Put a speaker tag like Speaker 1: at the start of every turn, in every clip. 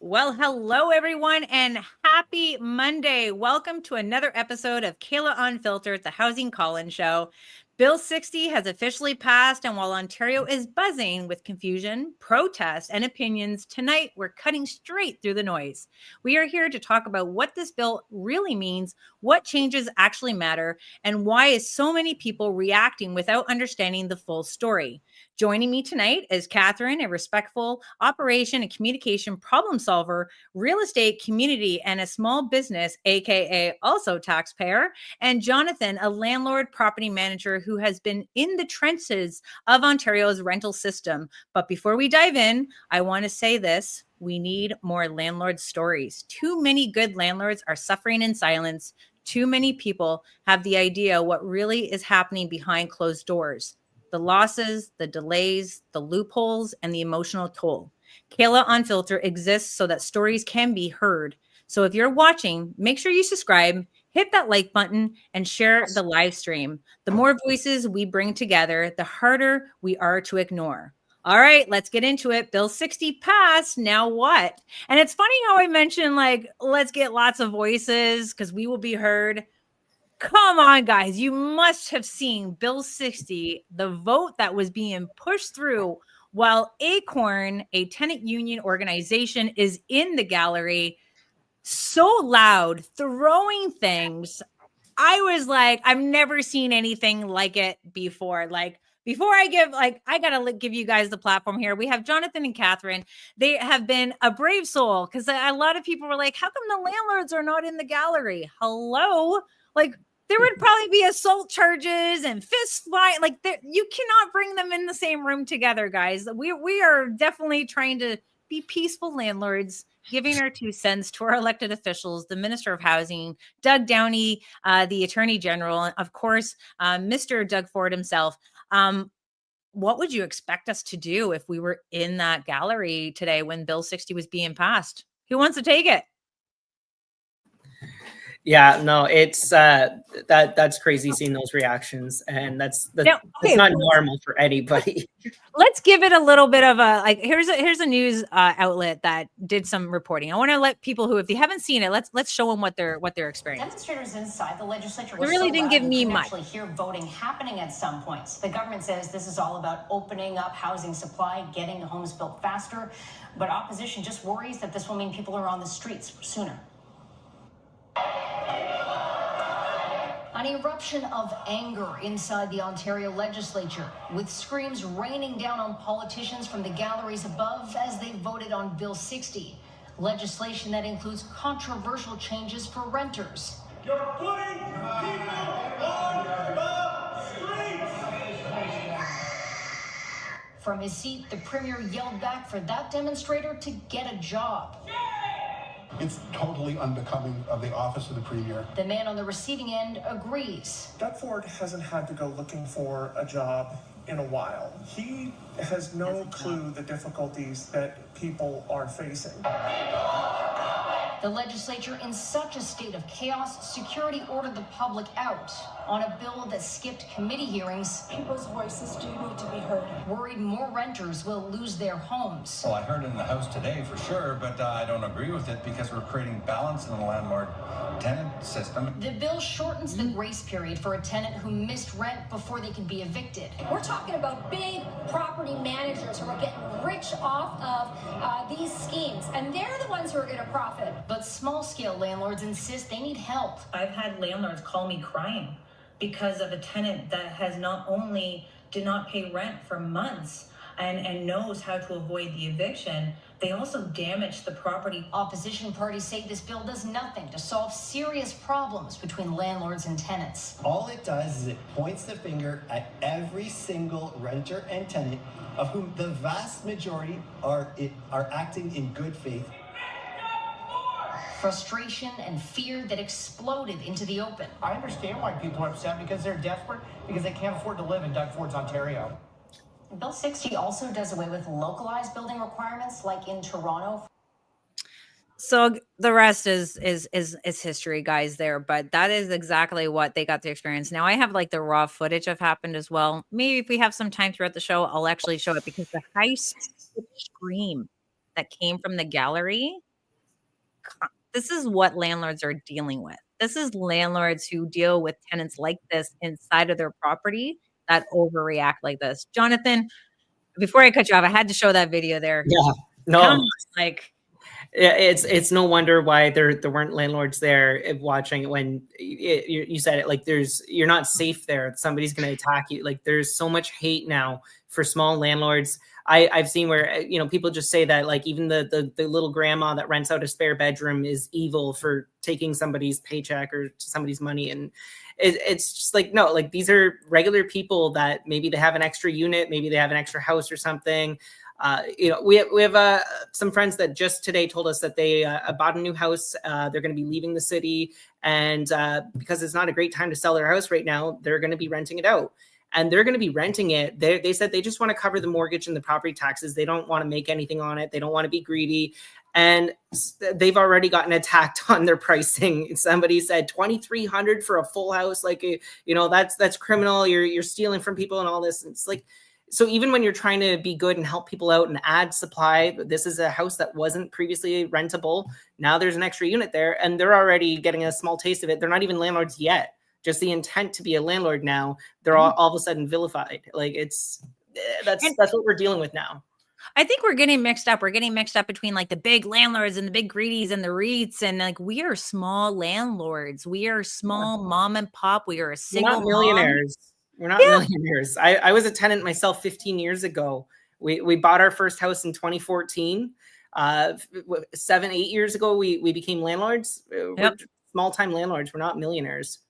Speaker 1: Well, hello, everyone, and happy Monday. Welcome to another episode of Kayla Unfiltered, the Housing Call-In Show. Bill 60 has officially passed, and while Ontario is buzzing with confusion, protest, and opinions, tonight we're cutting straight through the noise. We are here to talk about what this bill really means, what changes actually matter, and why is so many people reacting without understanding the full story. Joining me tonight is Katherine, a respectful operation and communication problem solver, real estate community, and a small business, aka also taxpayer, and Jonathan, a landlord property manager who has been in the trenches of Ontario's rental system. But before we dive in, I want to say this. We need more landlord stories. Too many good landlords are suffering in silence. Too many people have the idea what really is happening behind closed doors. The losses, the delays, the loopholes, and the emotional toll. Kayla Unfiltered exists so that stories can be heard. So if you're watching, make sure you subscribe, hit that like button, and share the live stream. The more voices we bring together, the harder we are to ignore. All right, let's get into it. Bill 60 passed. Now what? And it's funny how I mentioned, let's get lots of voices because we will be heard. Come on, guys. You must have seen Bill 60, the vote that was being pushed through while Acorn, a tenant union organization, is in the gallery, so loud, throwing things. I was like, I've never seen anything like it before. Before I give, I got to give you guys the platform here. We have Jonathan and Katherine. They have been a brave soul because a lot of people were like, how come the landlords are not in the gallery? Hello? There would probably be assault charges and fist fight. You cannot bring them in the same room together, guys. We are definitely trying to be peaceful landlords, giving our 2 cents to our elected officials, the Minister of Housing, Doug Downey, the Attorney General, and of course, Mr. Doug Ford himself. What would you expect us to do if we were in that gallery today when Bill 60 was being passed? Who wants to take it?
Speaker 2: Yeah, no, it's that's crazy seeing those reactions, and that's not normal for anybody.
Speaker 1: Let's give it a little bit of here's a news outlet that did some reporting. I want to let people who, if you haven't seen it, let's show them what they're experiencing.
Speaker 3: Demonstrators inside the legislature
Speaker 1: They really didn't give me much.
Speaker 3: Actually hear voting happening at some points. The government says this is all about opening up housing supply, getting homes built faster, but opposition just worries that this will mean people are on the streets sooner. An eruption of anger inside the Ontario legislature, with screams raining down on politicians from the galleries above as they voted on Bill 60, legislation that includes controversial changes for renters.
Speaker 4: You're putting people on the streets!
Speaker 3: From his seat, the Premier yelled back for that demonstrator to get a job.
Speaker 5: It's totally unbecoming of the office of the Premier.
Speaker 3: The man on the receiving end agrees.
Speaker 6: Doug Ford hasn't had to go looking for a job in a while. He has no clue the difficulties that people are facing.
Speaker 3: The legislature in such a state of chaos, security ordered the public out on a bill that skipped committee hearings.
Speaker 7: People's voices do need to be heard.
Speaker 3: Worried more renters will lose their homes.
Speaker 8: Well, I heard it in the House today for sure, but I don't agree with it because we're creating balance in the landlord-tenant system.
Speaker 3: The bill shortens the grace period for a tenant who missed rent before they can be evicted.
Speaker 7: We're talking about big property managers who are getting rich off of these schemes, and they're the ones who are going to profit.
Speaker 3: But small-scale landlords insist they need help.
Speaker 9: I've had landlords call me crying because of a tenant that has not only did not pay rent for months and knows how to avoid the eviction, they also damaged the property.
Speaker 3: Opposition parties say this bill does nothing to solve serious problems between landlords and tenants.
Speaker 10: All it does is it points the finger at every single renter and tenant, of whom the vast majority are acting in good faith.
Speaker 3: Frustration and fear that exploded into the open.
Speaker 11: I understand why people are upset because they're desperate, because they can't afford to live in Doug Ford's Ontario.
Speaker 3: Bill 60 also does away with localized building requirements like in Toronto.
Speaker 1: So the rest is history, guys, there, but that is exactly what they got to experience. Now I have the raw footage of happened as well. Maybe if we have some time throughout the show, I'll actually show it because the high scream that came from the gallery what landlords are dealing with. This is landlords who deal with tenants like this inside of their property that overreact like this. Jonathan, before I cut you off, I had to show that video there.
Speaker 2: Yeah,
Speaker 1: Come
Speaker 2: no,
Speaker 1: on, like,
Speaker 2: it's no wonder why there weren't landlords there watching when you said it. Like, you're not safe there. Somebody's going to attack you. Like, there's so much hate now for small landlords. I've seen where people just say that, like, even the little grandma that rents out a spare bedroom is evil for taking somebody's paycheck or somebody's money. And it's just like, no, like, these are regular people that maybe they have an extra unit, maybe they have an extra house or something. We have some friends that just today told us that they bought a new house. They're going to be leaving the city, and because it's not a great time to sell their house right now, they're going to be renting it out. And they're going to be renting it. They said they just want to cover the mortgage and the property taxes. They don't want to make anything on it. They don't want to be greedy. And they've already gotten attacked on their pricing. Somebody said $2,300 for a full house. Like, that's criminal. You're stealing from people and all this. And it's like, so even when you're trying to be good and help people out and add supply, this is a house that wasn't previously rentable. Now there's an extra unit there, and they're already getting a small taste of it. They're not even landlords yet. Just the intent to be a landlord now, they're all of a sudden vilified. Like, that's what we're dealing with now.
Speaker 1: I think we're getting mixed up. We're getting mixed up between, like, the big landlords and the big greedies and the REITs. And, like, we are small landlords. We are small mom and pop. We are a single
Speaker 2: We're not millionaires. We're not millionaires. I was a tenant myself 15 years ago. We bought our first house in 2014. 7-8 years ago, we became landlords. We're small-time landlords. We're not millionaires.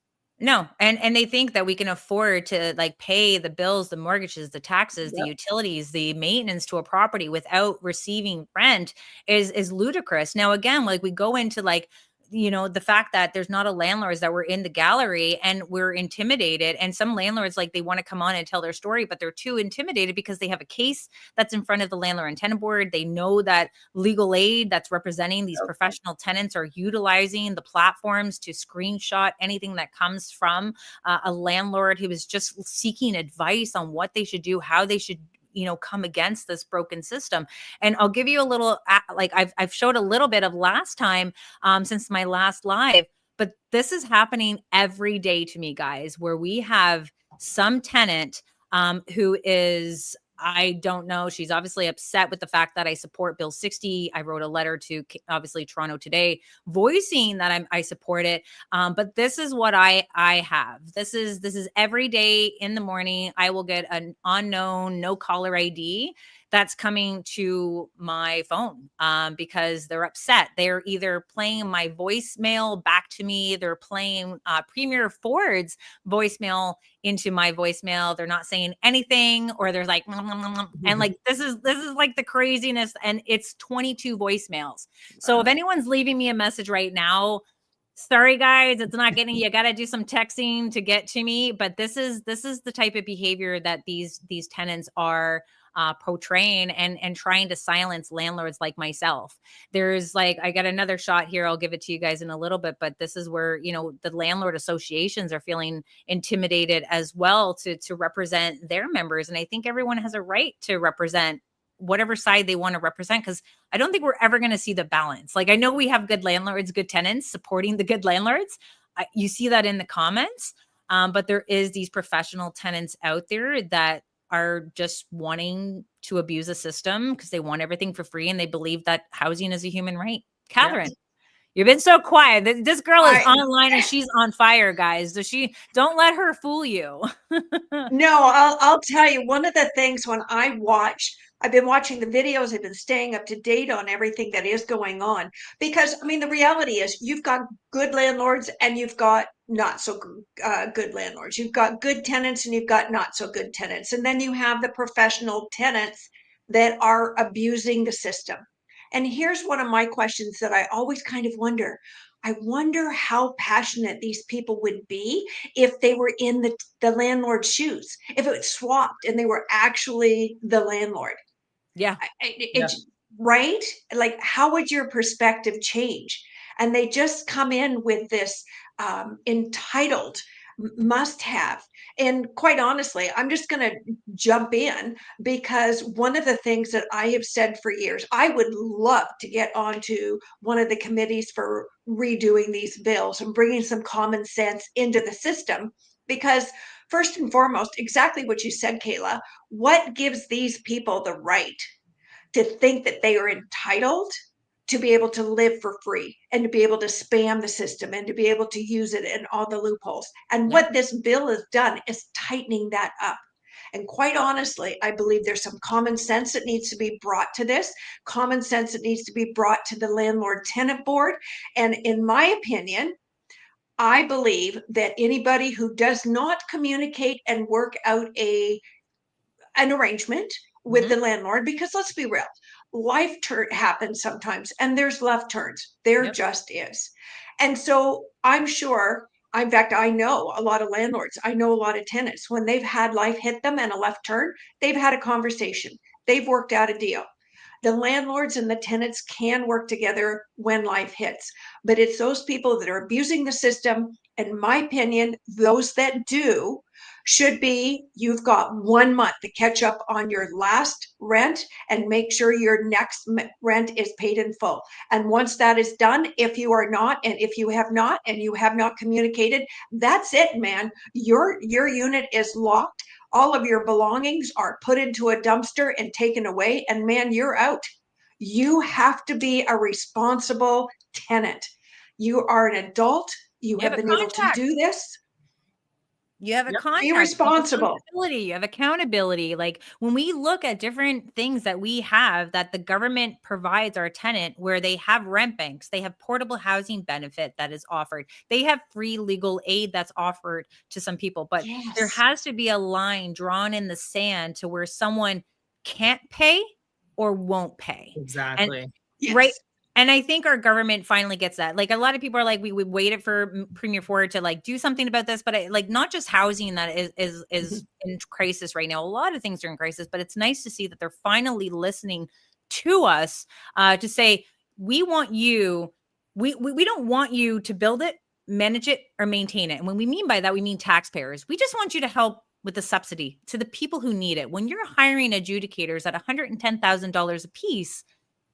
Speaker 1: No. And they think that we can afford to, like, pay the bills, the mortgages, the taxes, the utilities, the maintenance to a property without receiving rent is ludicrous. Now, again, like, we go into, like, the fact that there's not a landlords that were in the gallery and we're intimidated. And some landlords, like, they want to come on and tell their story, but they're too intimidated because they have a case that's in front of the Landlord and Tenant Board. They know that legal aid that's representing these professional tenants are utilizing the platforms to screenshot anything that comes from a landlord who is just seeking advice on what they should do, how they should come against this broken system. And I'll give you a little, like, I've showed a little bit of last time since my last live, but this is happening every day to me, guys, where we have some tenant who is, I don't know, she's obviously upset with the fact that I support Bill 60. I wrote a letter to, obviously, Toronto Today voicing that I support it. But this is what I have. This is every day in the morning. I will get an unknown, no caller ID that's coming to my phone because they're upset. They're either playing my voicemail back to me. They're playing Premier Ford's voicemail into my voicemail. They're not saying anything, or they're like, and like, this is like the craziness. And it's 22 voicemails. So if anyone's leaving me a message right now, sorry guys, it's not getting, you got to do some texting to get to me. But this is the type of behavior that these tenants are portraying and trying to silence landlords like myself. There's, like, I got another shot here. I'll give it to you guys in a little bit, but this is where, the landlord associations are feeling intimidated as well to represent their members. And I think everyone has a right to represent whatever side they want to represent, because I don't think we're ever going to see the balance. Like, I know we have good landlords, good tenants supporting the good landlords. You see that in the comments. But there is these professional tenants out there that are just wanting to abuse a system because they want everything for free and they believe that housing is a human right. Katherine, you've been so quiet. This girl is online and she's on fire, guys. So don't let her fool you.
Speaker 12: No, I'll tell you, one of the things when I've been watching the videos, I've been staying up to date on everything that is going on, because I mean, the reality is you've got good landlords and you've got not so good landlords. You've got good tenants and you've got not so good tenants. And then you have the professional tenants that are abusing the system. And here's one of my questions that I always kind of wonder. I wonder how passionate these people would be if they were in the landlord's shoes, if it was swapped and they were actually the landlord.
Speaker 1: Yeah.
Speaker 12: It's right. Like, how would your perspective change? And they just come in with this entitled must have. And quite honestly, I'm just going to jump in because one of the things that I have said for years, I would love to get onto one of the committees for redoing these bills and bringing some common sense into the system. Because first and foremost, exactly what you said, Kayla, what gives these people the right to think that they are entitled to be able to live for free and to be able to spam the system and to be able to use it in all the loopholes? And what this bill has done is tightening that up. And quite honestly, I believe there's some common sense that needs to be brought to this, common sense that needs to be brought to the Landlord Tenant Board. And in my opinion, I believe that anybody who does not communicate and work out an arrangement with the landlord, because let's be real, life happens sometimes and there's left turns. There just is. And so I'm sure, in fact, I know a lot of landlords, I know a lot of tenants, when they've had life hit them and a left turn, they've had a conversation, they've worked out a deal. The landlords and the tenants can work together when life hits, but it's those people that are abusing the system. In my opinion, those that do should be, you've got 1 month to catch up on your last rent and make sure your next rent is paid in full. And once that is done, if you are not, and if you have not, and you have not communicated, that's it, man. Your unit is locked. All of your belongings are put into a dumpster and taken away, and man, you're out. You have to be a responsible tenant. You are an adult. You have been able to do this.
Speaker 1: You have a contract.
Speaker 12: Be responsible.
Speaker 1: You have accountability. Like when we look at different things that we have that the government provides our tenant, where they have rent banks, they have portable housing benefit that is offered, they have free legal aid that's offered to some people. But there has to be a line drawn in the sand to where someone can't pay or won't pay.
Speaker 2: Exactly.
Speaker 1: And, right. And I think our government finally gets that. Like a lot of people are like, we waited for Premier Ford to like do something about this, but like not just housing that is in crisis right now. A lot of things are in crisis, but it's nice to see that they're finally listening to us to say, we want you, we don't want you to build it, manage it, or maintain it. And when we mean by that, we mean taxpayers. We just want you to help with the subsidy to the people who need it. When you're hiring adjudicators at $110,000 a piece,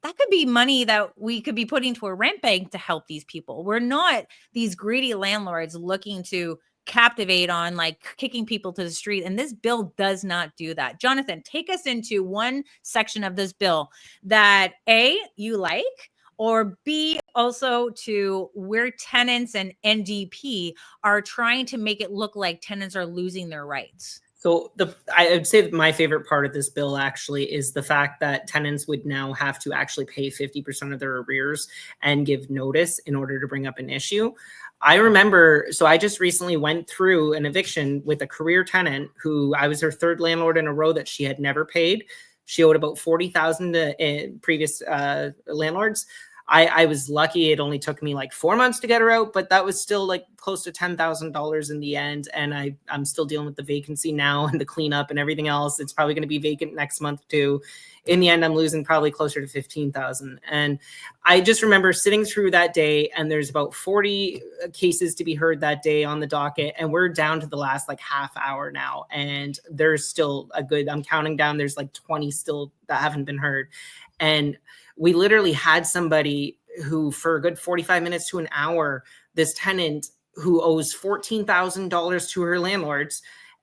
Speaker 1: that could be money that we could be putting to a rent bank to help these people. We're not these greedy landlords looking to captivate on like kicking people to the street. And this bill does not do that. Jonathan, take us into one section of this bill that A, you like, or B, also to where tenants and NDP are trying to make it look like tenants are losing their rights.
Speaker 2: So I would say that my favorite part of this bill actually is the fact that tenants would now have to actually pay 50% of their arrears and give notice in order to bring up an issue. I remember, so I just recently went through an eviction with a career tenant who I was her third landlord in a row that she had never paid. She owed about $40,000 to previous landlords. I was lucky. It only took me like 4 months to get her out, but that was still like close to $10,000 in the end. And I'm still dealing with the vacancy now and the cleanup and everything else. It's probably going to be vacant next month too. In the end, I'm losing probably closer to $15,000. And I just remember sitting through that day, and there's about 40 cases to be heard that day on the docket. And we're down to the last like half hour now. And there's still I'm counting down, there's like 20 still that haven't been heard. And we literally had somebody who, for a good 45 minutes to an hour, this tenant who owes $14,000 to her landlords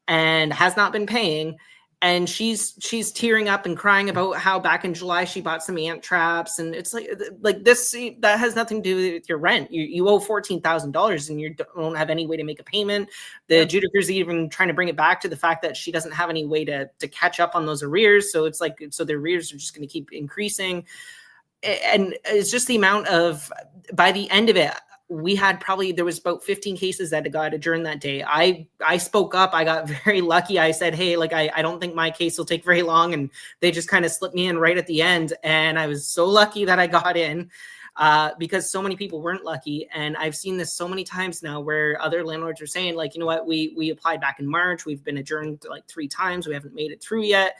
Speaker 2: and has not been paying. And she's tearing up and crying about how back in July she bought some ant traps. And it's like this, that has nothing to do with your rent. You owe $14,000 and you don't have any way to make a payment. The adjudicator's even trying to bring it back to the fact that she doesn't have any way to catch up on those arrears. So it's like, so the arrears are just going to keep increasing. And it's just the amount of, by the end of it, there was about 15 cases that got adjourned that day. I spoke up. I got very lucky. I said, hey, like, I don't think my case will take very long. And they just kind of slipped me in right at the end. And I was so lucky that I got in because so many people weren't lucky. And I've seen this so many times now where other landlords are saying, like, you know what, we applied back in March. We've been adjourned like 3 times. We haven't made it through yet.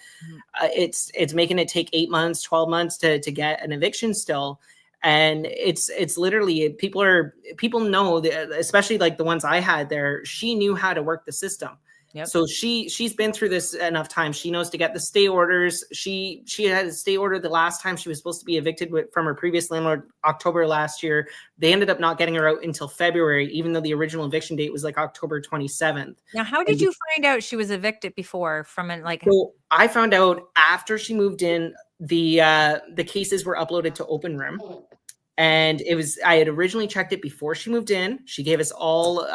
Speaker 2: It's making it take 8 months, 12 months to get an eviction still. And it's literally, people know that, especially like the ones I had there, she knew how to work the system.
Speaker 1: Yep.
Speaker 2: So she's been through this enough times. She knows to get the stay orders. She had a stay order the last time she was supposed to be evicted from her previous landlord, October last year. They ended up not getting her out until February, even though the original eviction date was like October 27th.
Speaker 1: Now, how did you find out she was evicted before from an like?
Speaker 2: So I found out after she moved in, the cases were uploaded to Open Room. And I had originally checked it before she moved in. She gave us all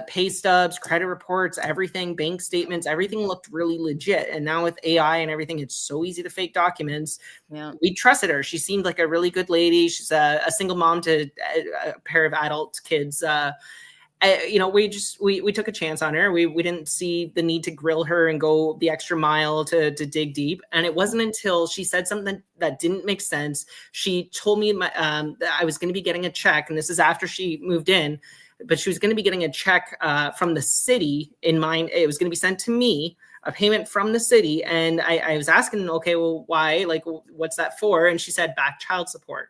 Speaker 2: pay stubs, credit reports, everything, bank statements, everything looked really legit. And now with AI and everything, it's so easy to fake documents.
Speaker 1: Yeah.
Speaker 2: We trusted her. She seemed like a really good lady. She's a single mom to a pair of adult kids. We took a chance on her. We didn't see the need to grill her and go the extra mile to dig deep. And it wasn't until she said something that didn't make sense. She told me that I was going to be getting a check, and this is after she moved in, but she was going to be getting a check from the city in mind. It was going to be sent to me, a payment from the city. And I was asking, okay, well, why? Like, what's that for? And she said, back child support.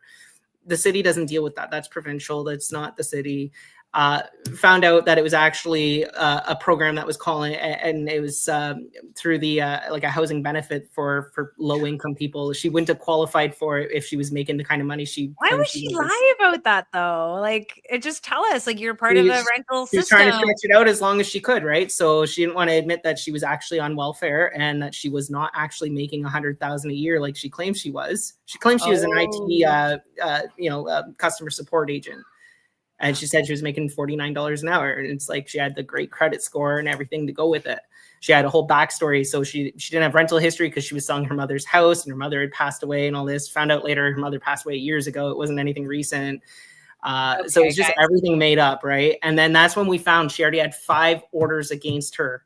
Speaker 2: The city doesn't deal with that. That's provincial. That's not the city. Found out that it was actually a program that was calling, and it was through the like a housing benefit for low income people. She wouldn't have qualified for it if she was making the kind of money she.
Speaker 1: Why would she lie about that though? Like, just tell us, like, you're part of a rental system.
Speaker 2: She was trying to stretch it out as long as she could, right? So she didn't want to admit that she was actually on welfare and that she was not actually making $100,000 a year like she claimed she was. She claimed she was an IT, customer support agent. And she said she was making $49 an hour. And it's like she had the great credit score and everything to go with it. She had a whole backstory. So she didn't have rental history because she was selling her mother's house and her mother had passed away and all this. Found out later her mother passed away years ago. It wasn't anything recent. So it was just everything made up, right? And then that's when we found she already had 5 orders against her.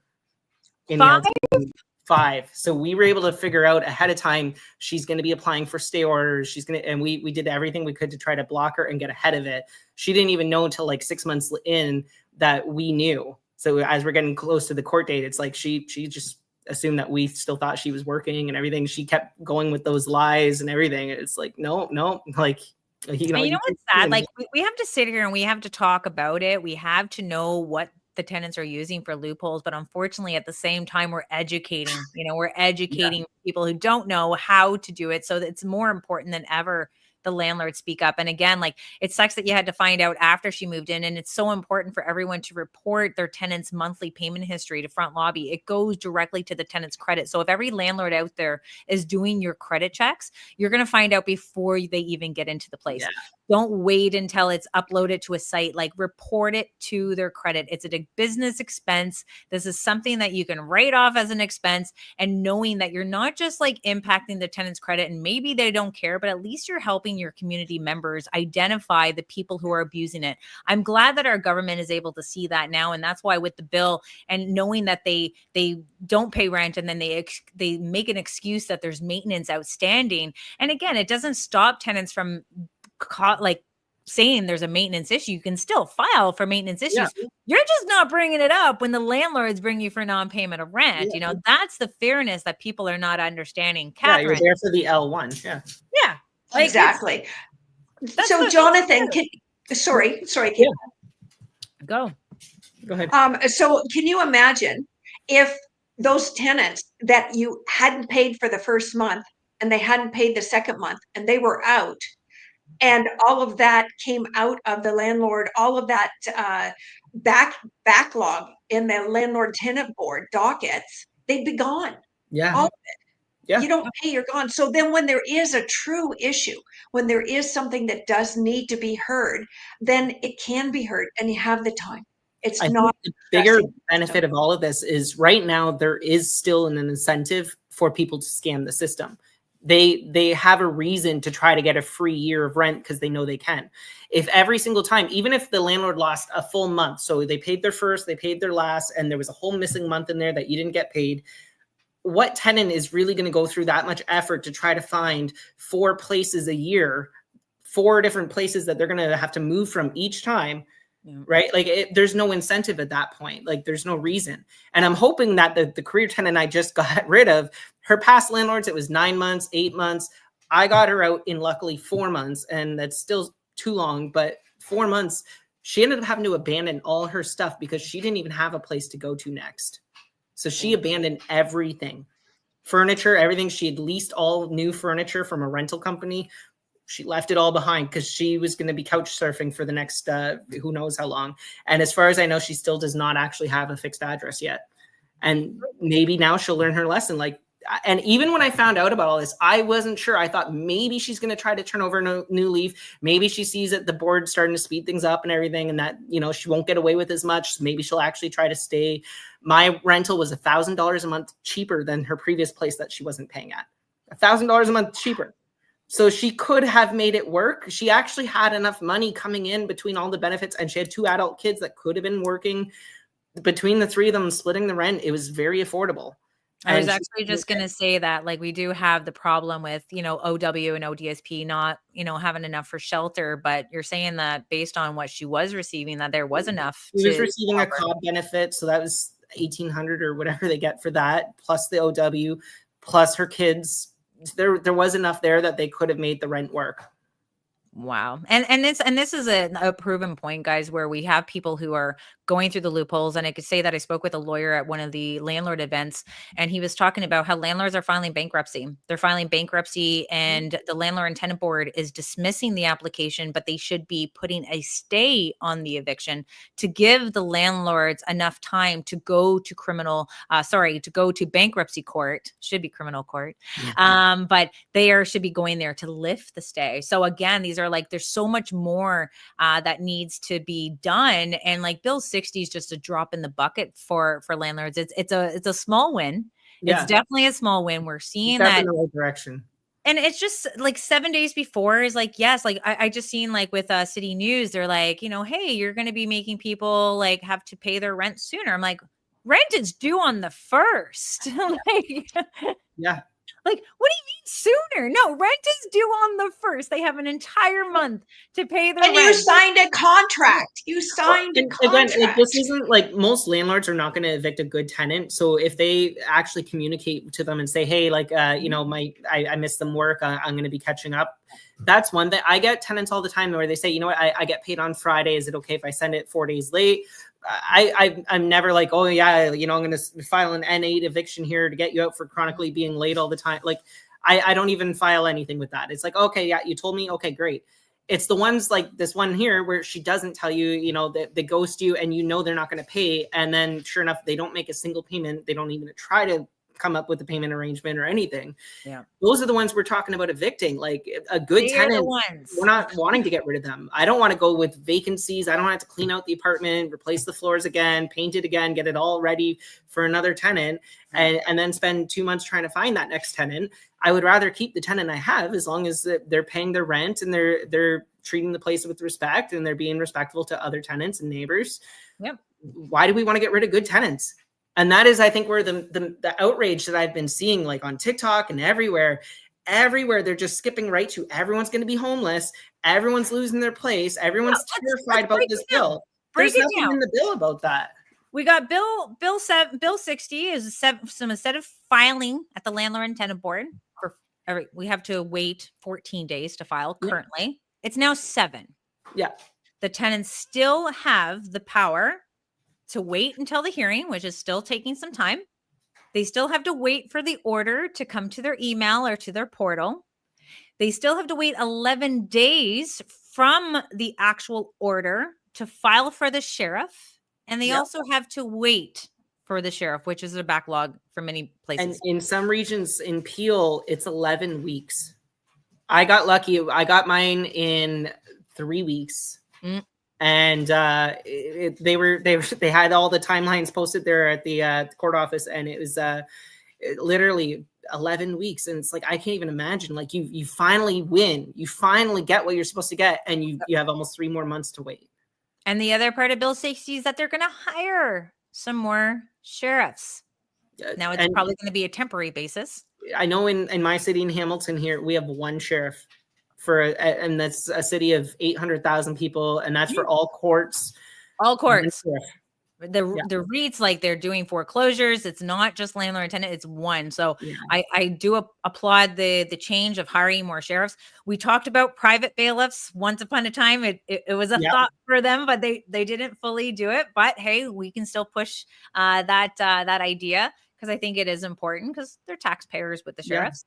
Speaker 2: Five. So we were able to figure out ahead of time she's going to be applying for stay orders. And we did everything we could to try to block her and get ahead of it. She didn't even know until like 6 months in that we knew. So as we're getting close to the court date, it's like she just assumed that we still thought she was working and everything. She kept going with those lies and everything. It's like no, like. You know
Speaker 1: what's sad? Like we have to sit here and we have to talk about it. We have to know what the tenants are using for loopholes, but unfortunately at the same time we're educating people who don't know how to do it. So it's more important than ever the landlord speak up. And again, like, it sucks that you had to find out after she moved in, and it's so important for everyone to report their tenant's monthly payment history to front lobby. It goes directly to the tenant's credit. So if every landlord out there is doing your credit checks, you're going to find out before they even get into the place. Don't wait until it's uploaded to a site. Like, report it to their credit. It's a business expense. This is something that you can write off as an expense, and knowing that you're not just like impacting the tenant's credit and maybe they don't care, but at least you're helping your community members identify the people who are abusing it. I'm glad that our government is able to see that now. And that's why with the bill, and knowing that they don't pay rent and then they make an excuse that there's maintenance outstanding. And again, it doesn't stop tenants from like saying there's a maintenance issue. You can still file for maintenance issues. You're just not bringing it up when the landlords bring you for non-payment of rent. You know, that's the fairness that people are not understanding. Katherine,
Speaker 2: you're there for the L1.
Speaker 1: Like,
Speaker 12: exactly. So Jonathan, sorry.
Speaker 1: Go
Speaker 12: ahead. So can you imagine if those tenants that you hadn't paid for the first month and they hadn't paid the second month and they were out, and all of that came out of the landlord, all of that backlog in the landlord tenant board dockets, they'd be gone. All of it. You don't pay, you're gone. So then when there is a true issue, when there is something that does need to be heard, then it can be heard and you have the time. It's not
Speaker 2: the bigger benefit of all of this is right now there is still an incentive for people to scam the system. They have a reason to try to get a free year of rent because they know they can. If every single time, even if the landlord lost a full month, so they paid their first, they paid their last, and there was a whole missing month in there that you didn't get paid, what tenant is really going to go through that much effort to try to find 4 places a year, 4 different places that they're going to have to move from each time, right? Like, there's no incentive at that point. Like, there's no reason. And I'm hoping that the career tenant I just got rid of, her past landlords, it was 9 months, 8 months. I got her out in luckily 4 months, and that's still too long, but 4 months, she ended up having to abandon all her stuff because she didn't even have a place to go to next. So she abandoned everything, furniture, everything. She had leased all new furniture from a rental company. She left it all behind because she was going to be couch surfing for the next who knows how long. And as far as I know, she still does not actually have a fixed address yet. And maybe now she'll learn her lesson. Like, and even when I found out about all this, I wasn't sure. I thought maybe she's going to try to turn over a new leaf. Maybe she sees that the board's starting to speed things up and everything, and that, you know, she won't get away with as much. Maybe she'll actually try to stay. My rental was $1,000 a month cheaper than her previous place that she wasn't paying at. $1,000 a month cheaper. So she could have made it work. She actually had enough money coming in between all the benefits, and she had 2 adult kids that could have been working. Between the 3 of them splitting the rent, it was very affordable.
Speaker 1: I was actually just going to say that, like, we do have the problem with, you know, OW and ODSP not, you know, having enough for shelter, but you're saying that based on what she was receiving, that there was enough.
Speaker 2: She was receiving a COB benefit, so that was $1,800 or whatever they get for that, plus the OW, plus her kids. There was enough there that they could have made the rent work.
Speaker 1: Wow. And this is a proven point, guys, where we have people who are going through the loopholes. And I could say that I spoke with a lawyer at one of the landlord events, and he was talking about how landlords are filing bankruptcy. They're filing bankruptcy, and the Landlord and Tenant Board is dismissing the application, but they should be putting a stay on the eviction to give the landlords enough time to go to to go to bankruptcy court. Should be criminal court.
Speaker 2: Mm-hmm.
Speaker 1: But should be going there to lift the stay. So again, these are like, there's so much more that needs to be done. And like Bill 60 is just a drop in the bucket for landlords. It's a small win. Yeah. It's definitely a small win. We're seeing that
Speaker 2: in the right direction.
Speaker 1: And it's just like 7 days before is like, yes, like I just seen like with City News, they're like, you know, hey, you're going to be making people like have to pay their rent sooner. I'm like, rent is due on the 1st.
Speaker 2: Yeah.
Speaker 1: Like, what do you mean sooner? No, rent is due on the 1st. They have an entire month to pay their rent.
Speaker 12: And you signed a contract. You signed a contract.
Speaker 2: Again, like, this isn't like, most landlords are not going to evict a good tenant. So if they actually communicate to them and say, hey, like, you know, I missed some work. I'm going to be catching up. That's one thing. I get tenants all the time where they say, you know what, I get paid on Friday. Is it okay if I send it 4 days late? I'm never like, oh yeah, you know, I'm going to file an N8 eviction here to get you out for chronically being late all the time. Like, I don't even file anything with that. It's like, okay, yeah, you told me. Okay, great. It's the ones like this one here where she doesn't tell you, you know, that they ghost you and you know they're not going to pay. And then sure enough, they don't make a single payment. They don't even try to come up with a payment arrangement or anything.
Speaker 1: Yeah.
Speaker 2: Those are the ones we're talking about evicting. Like a good tenant, we're not wanting to get rid of them. I don't want to go with vacancies. I don't have to clean out the apartment, replace the floors again, paint it again, get it all ready for another tenant, and then spend 2 months trying to find that next tenant. I would rather keep the tenant I have as long as they're paying their rent and they're treating the place with respect and they're being respectful to other tenants and neighbors.
Speaker 1: Yep.
Speaker 2: Why do we want to get rid of good tenants? And that is, I think, where the outrage that I've been seeing, like on TikTok and everywhere, they're just skipping right to everyone's going to be homeless. Everyone's losing their place. Everyone's terrified about this bill. There's nothing in the bill about that.
Speaker 1: We got Bill 60 is instead of filing at the Landlord and Tenant Board we have to wait 14 days to file currently. Yeah. It's now 7.
Speaker 2: Yeah.
Speaker 1: The tenants still have the power to wait until the hearing, which is still taking some time. They still have to wait for the order to come to their email or to their portal. They still have to wait 11 days from the actual order to file for the sheriff. And they also have to wait for the sheriff, which is a backlog for many places.
Speaker 2: And in some regions in Peel, it's 11 weeks. I got lucky. I got mine in 3 weeks. And they had all the timelines posted there at the court office, and it was literally 11 weeks. And it's like, I can't even imagine, like you finally win, you finally get what you're supposed to get, and you have almost 3 more months to wait.
Speaker 1: And the other part of Bill 60 is that they're going to hire some more sheriffs. Now it's probably going to be a temporary basis.
Speaker 2: I know in my city in Hamilton here, we have 1 sheriff and that's a city of 800,000 people. And that's for all courts.
Speaker 1: All courts. the REITs, like they're doing foreclosures. It's not just landlord and tenant, it's one. So I do applaud the change of hiring more sheriffs. We talked about private bailiffs once upon a time. It was a thought for them, but they didn't fully do it. But hey, we can still push that idea, because I think it is important, because they're taxpayers with the sheriffs.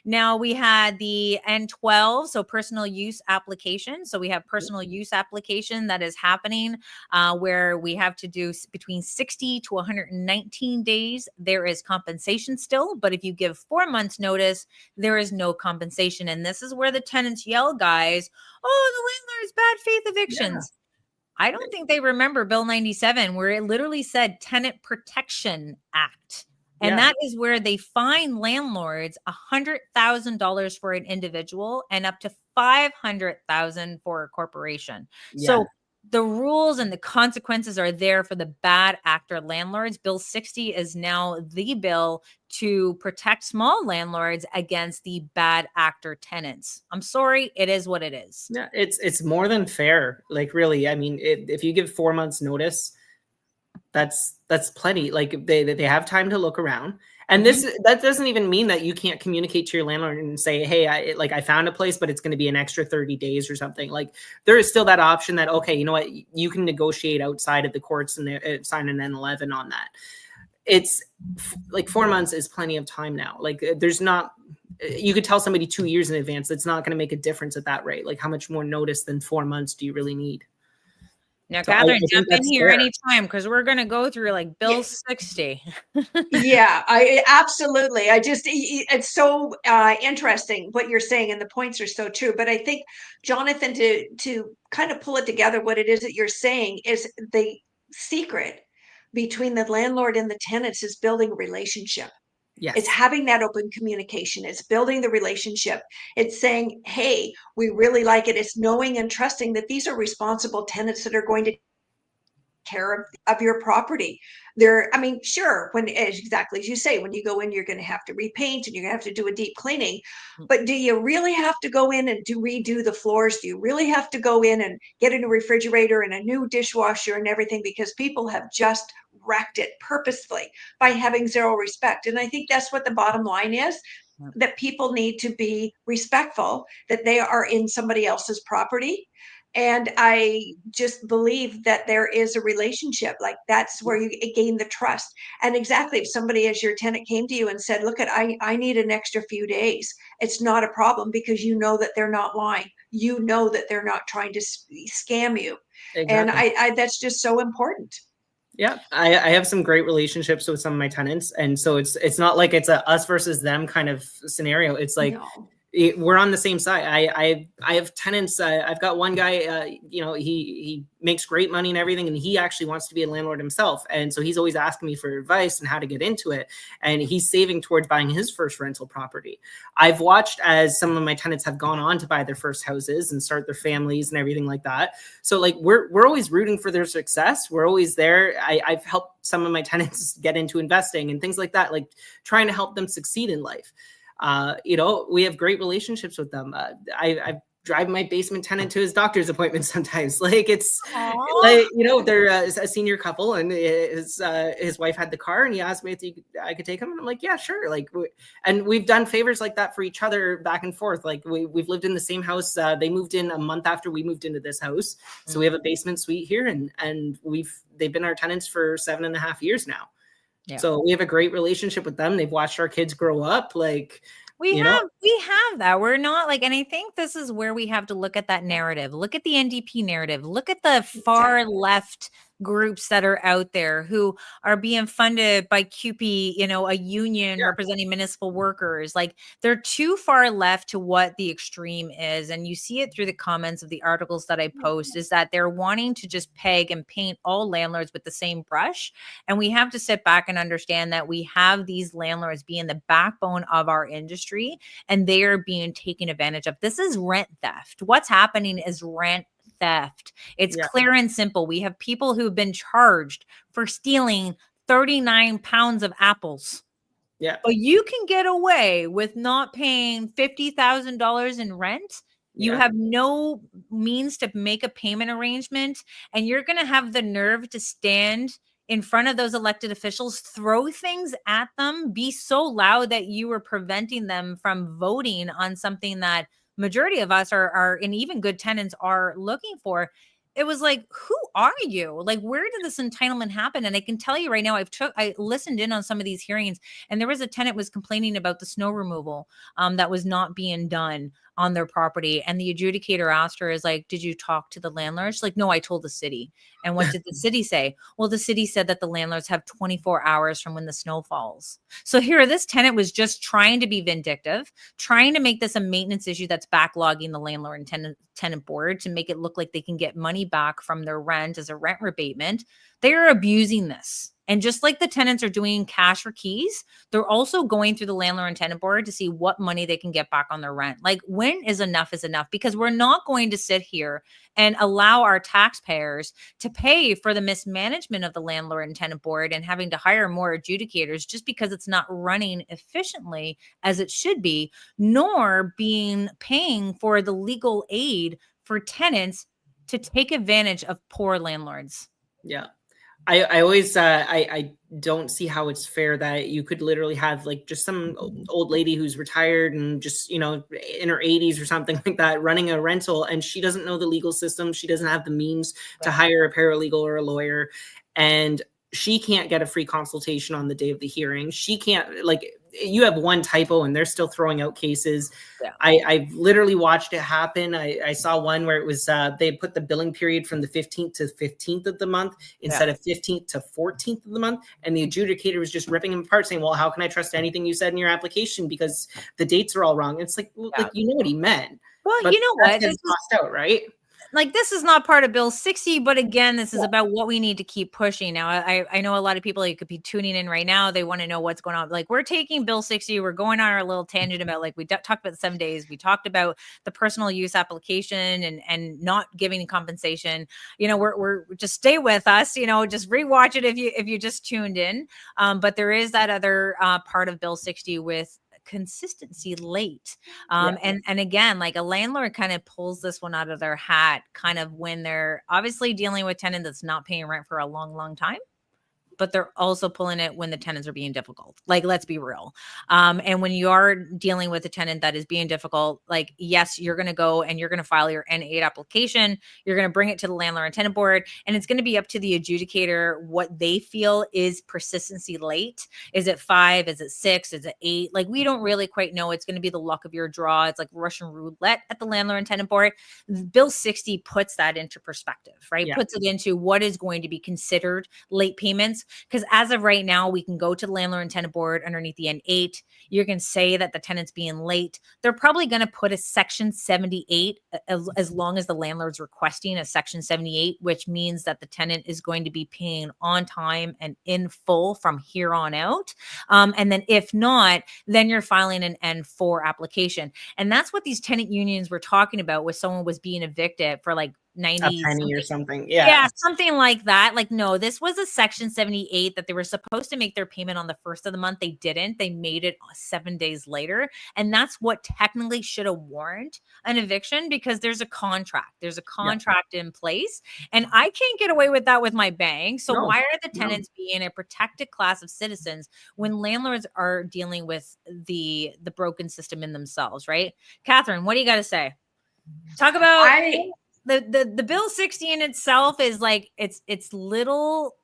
Speaker 1: Now we had the N12, so personal use application. So we have personal use application that is happening where we have to do between 60 to 119 days. There is compensation still, but if you give 4 months notice, there is no compensation. And this is where the tenants yell, guys, oh, the landlord's bad faith evictions. I don't think they remember Bill 97, where it literally said Tenant Protection Act. And that is where they fine landlords $100,000 for an individual and up to $500,000 for a corporation. So the rules and the consequences are there for the bad actor landlords. Bill 60 is now the bill to protect small landlords against the bad actor tenants. I'm sorry, it is what it is.
Speaker 2: Yeah, it's more than fair. Like, really, I mean, if you give 4 months notice, that's plenty. Like, they have time to look around. And that doesn't even mean that you can't communicate to your landlord and say, hey, I found a place, but it's going to be an extra 30 days or something. Like, there is still that option that, okay, you know what, you can negotiate outside of the courts and sign an N11 on that. It's like 4 months is plenty of time now. Like, there's not, you could tell somebody 2 years in advance. That's not going to make a difference at that rate. Like, how much more notice than 4 months do you really need?
Speaker 1: Now, so Catherine, jump in here anytime, because we're going to go through like Bill 60.
Speaker 12: I absolutely. It's so interesting what you're saying, and the points are so true. But I think, Jonathan, to kind of pull it together, what it is that you're saying is the secret between the landlord and the tenants is building a relationship.
Speaker 2: Yes.
Speaker 12: It's having that open communication. It's building the relationship. It's saying, hey, we really like it. It's knowing and trusting that these are responsible tenants that are going to take care of your property. Sure, when, exactly as you say, when you go in, you're going to have to repaint and you're going to have to do a deep cleaning. But do you really have to go in and redo the floors? Do you really have to go in and get a new refrigerator and a new dishwasher and everything? Because people have just wrecked it purposefully by having zero respect. And I think that's what the bottom line is, that people need to be respectful, that they are in somebody else's property. And I just believe that there is a relationship, like that's where you gain the trust. And exactly, if somebody as your tenant came to you and said, look, I need an extra few days, it's not a problem, because you know that they're not lying. You know that they're not trying to scam you. Exactly. And I that's just so important.
Speaker 2: Yeah, I have some great relationships with some of my tenants. And so it's not like it's a us versus them kind of scenario. It's like, we're on the same side. I have tenants. I've got one guy, he makes great money and everything, and he actually wants to be a landlord himself. And so he's always asking me for advice and how to get into it. And he's saving towards buying his first rental property. I've watched as some of my tenants have gone on to buy their first houses and start their families and everything like that. So like, we're always rooting for their success. We're always there. I've helped some of my tenants get into investing and things like that, like trying to help them succeed in life. We have great relationships with them. I drive my basement tenant to his doctor's appointment sometimes. Like, it's like, they're a senior couple, and his wife had the car, and he asked me if I could take him. And I'm like, yeah, sure. Like, and we've done favors like that for each other back and forth. Like, we've lived in the same house. They moved in a month after we moved into this house. So we have a basement suite here, and they've been our tenants for 7.5 years now. Yeah. So we have a great relationship with them. They've watched our kids grow up. Like,
Speaker 1: we have that. We're not like, and I think this is where we have to look at that narrative. Look at the NDP narrative. Look at the far left groups that are out there who are being funded by CUPE, a union representing municipal workers. Like, they're too far left to what the extreme is. And you see it through the comments of the articles that I post, is that they're wanting to just peg and paint all landlords with the same brush. And we have to sit back and understand that we have these landlords being the backbone of our industry, and they are being taken advantage of. This is rent theft. What's happening is rent theft. It's clear and simple. We have people who've been charged for stealing 39 pounds of apples.
Speaker 2: Yeah.
Speaker 1: But you can get away with not paying $50,000 in rent. You have no means to make a payment arrangement, and you're going to have the nerve to stand in front of those elected officials, throw things at them, be so loud that you were preventing them from voting on something that majority of us are and even good tenants are looking for. It was like, who are you? Like, where did this entitlement happen? And I can tell you right now, I listened in on some of these hearings, and there was a tenant was complaining about the snow removal that was not being done on their property. And the adjudicator asked her, is like, did you talk to the landlord? She's like, no, I told the city. And what did the city say? Well, the city said that the landlords have 24 hours from when the snow falls. So here, this tenant was just trying to be vindictive, trying to make this a maintenance issue that's backlogging the landlord and tenant board to make it look like they can get money back from their rent as a rent rebatement. They are abusing this. And just like the tenants are doing cash for keys, they're also going through the landlord and tenant board to see what money they can get back on their rent. Like, when is enough? Because we're not going to sit here and allow our taxpayers to pay for the mismanagement of the landlord and tenant board and having to hire more adjudicators just because it's not running efficiently as it should be, nor paying for the legal aid for tenants to take advantage of poor landlords.
Speaker 2: Yeah. I always I don't see how it's fair that you could literally have like just some old lady who's retired and just, you know, in her 80s or something like that running a rental, and she doesn't know the legal system. She doesn't have the means to hire a paralegal or a lawyer, and she can't get a free consultation on the day of the hearing. She can't, like, you have one typo and they're still throwing out cases.
Speaker 1: Yeah.
Speaker 2: I've literally watched it happen. I saw one where it was they put the billing period from the 15th to 15th of the month instead of 15th to 14th of the month, and the adjudicator was just ripping them apart, saying, well, how can I trust anything you said in your application because the dates are all wrong? It's like, well, like, you know what he meant.
Speaker 1: Well,
Speaker 2: but
Speaker 1: you know what?
Speaker 2: This crossed out, right?
Speaker 1: Like, this is not part of Bill 60, but again, this is about what we need to keep pushing. Now, I know a lot of people, you could be tuning in right now. They want to know what's going on. Like, we're taking Bill 60. We're going on our little tangent about, like, we talked about the 7 days. We talked about the personal use application and not giving compensation. You know, we're just stay with us, you know, just rewatch it if you just tuned in. But there is that other part of Bill 60 with consistency late. And again, like, a landlord kind of pulls this one out of their hat kind of when they're obviously dealing with tenant that's not paying rent for a long time, but they're also pulling it when the tenants are being difficult. Like, let's be real. And when you are dealing with a tenant that is being difficult, like, yes, you're going to go and you're going to file your N8 application. You're going to bring it to the landlord and tenant board, and it's going to be up to the adjudicator what they feel is persistency late. Is it 5? Is it 6? Is it 8? Like, we don't really quite know. It's going to be the luck of your draw. It's like Russian roulette at the landlord and tenant board. Bill 60 puts that into perspective, right?
Speaker 2: Yeah.
Speaker 1: Puts it into what is going to be considered late payments. Because as of right now, we can go to the landlord and tenant board underneath the N8. You can say that the tenant's being late. They're probably going to put a section 78 as long as the landlord's requesting a section 78, which means that the tenant is going to be paying on time and in full from here on out. And then if not, then you're filing an N4 application. And that's what these tenant unions were talking about, with someone was being evicted for like 90
Speaker 2: a penny or something.
Speaker 1: Yeah, something like that. Like, no, this was a section 78 that they were supposed to make their payment on the first of the month. They didn't. They made it 7 days later. And that's what technically should have warranted an eviction, because there's a contract. There's a contract in place. And I can't get away with that with my bank. So why are the tenants being a protected class of citizens when landlords are dealing with the broken system in themselves, right? Catherine, what do you got to say? Talk about... The Bill 60 in itself is like, it's little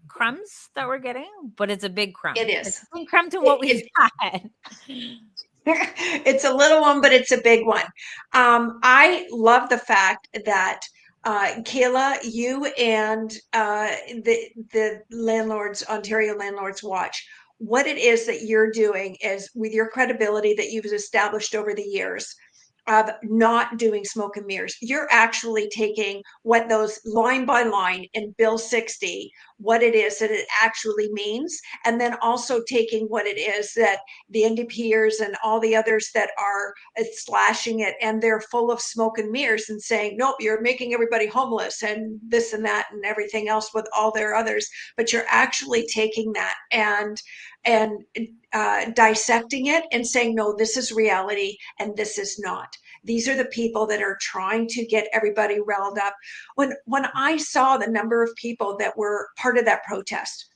Speaker 1: crumbs that we're getting, but it's a big crumb.
Speaker 12: It is.
Speaker 1: It's a big crumb to what we've had.
Speaker 12: It's a little one, but it's a big one. I love the fact that Kayla, you and the landlords, Ontario Landlords Watch, what it is that you're doing is, with your credibility that you've established over the years of not doing smoke and mirrors, you're actually taking what those line by line in Bill 60, what it is that it actually means, and then also taking what it is that the NDPers and all the others that are slashing it, and they're full of smoke and mirrors and saying, nope, you're making everybody homeless and this and that and everything else with all their others. But you're actually taking that and dissecting it and saying, no, this is reality and this is not. These are the people that are trying to get everybody riled up. When I saw the number of people that were part of that protest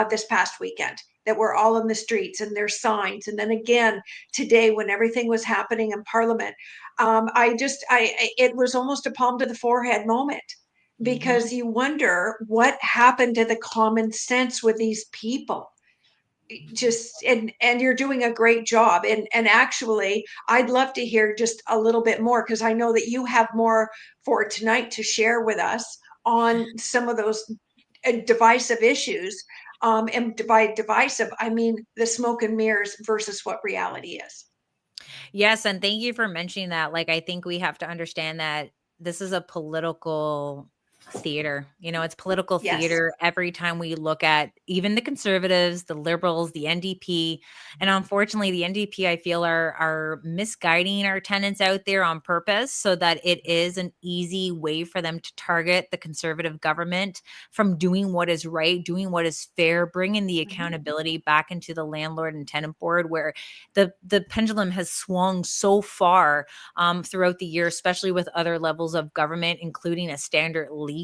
Speaker 12: this past weekend, that were all in the streets and their signs, and then again today when everything was happening in Parliament, it was almost a palm to the forehead moment, because you wonder what happened to the common sense with these people. Just and you're doing a great job, and actually I'd love to hear just a little bit more, because I know that you have more for tonight to share with us on some of those divisive issues, and by divisive I mean the smoke and mirrors versus what reality is.
Speaker 1: Yes, and thank you for mentioning that. Like, I think we have to understand that this is a political theater. You know, it's political
Speaker 12: Yes.
Speaker 1: theater every time we look at even the conservatives, the liberals, the NDP. And unfortunately, the NDP, I feel, are misguiding our tenants out there on purpose so that it is an easy way for them to target the conservative government from doing what is right, doing what is fair, bringing the accountability back into the Landlord and Tenant Board, where the pendulum has swung so far throughout the year, especially with other levels of government, including a standard lease.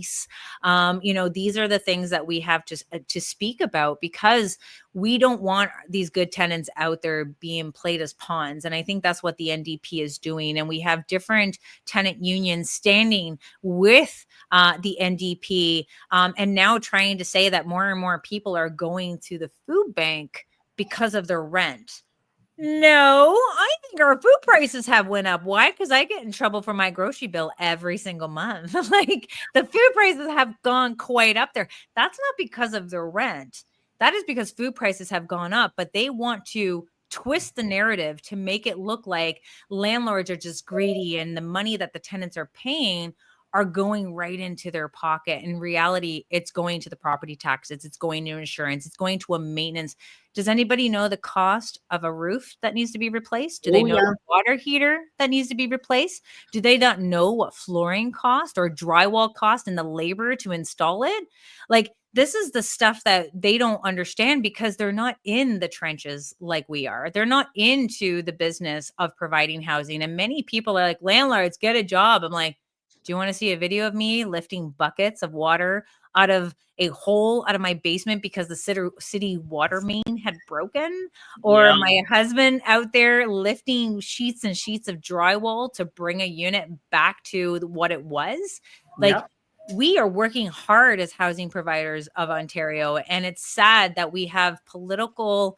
Speaker 1: You know, these are the things that we have to speak about, because we don't want these good tenants out there being played as pawns. And I think that's what the NDP is doing. And we have different tenant unions standing with the NDP, and now trying to say that more and more people are going to the food bank because of their rent. No, I think our food prices have went up. Why? Because I get in trouble for my grocery bill every single month. Like, the food prices have gone quite up there. That's not because of the rent. That is because food prices have gone up, but they want to twist the narrative to make it look like landlords are just greedy and the money that the tenants are paying are going right into their pocket. In reality, it's going to the property taxes, it's going to insurance, it's going to a maintenance. Does anybody know the cost of a roof that needs to be replaced? Do they know the water heater that needs to be replaced? Do they not know what flooring cost or drywall cost and the labor to install it? Like, this is the stuff that they don't understand because they're not in the trenches like we are. They're not into the business of providing housing. And many people are like, landlords, get a job. I'm like, do you want to see a video of me lifting buckets of water out of a hole out of my basement because the city water main had broken? Or my husband out there lifting sheets and sheets of drywall to bring a unit back to what it was? Like, we are working hard as housing providers of Ontario, and it's sad that we have political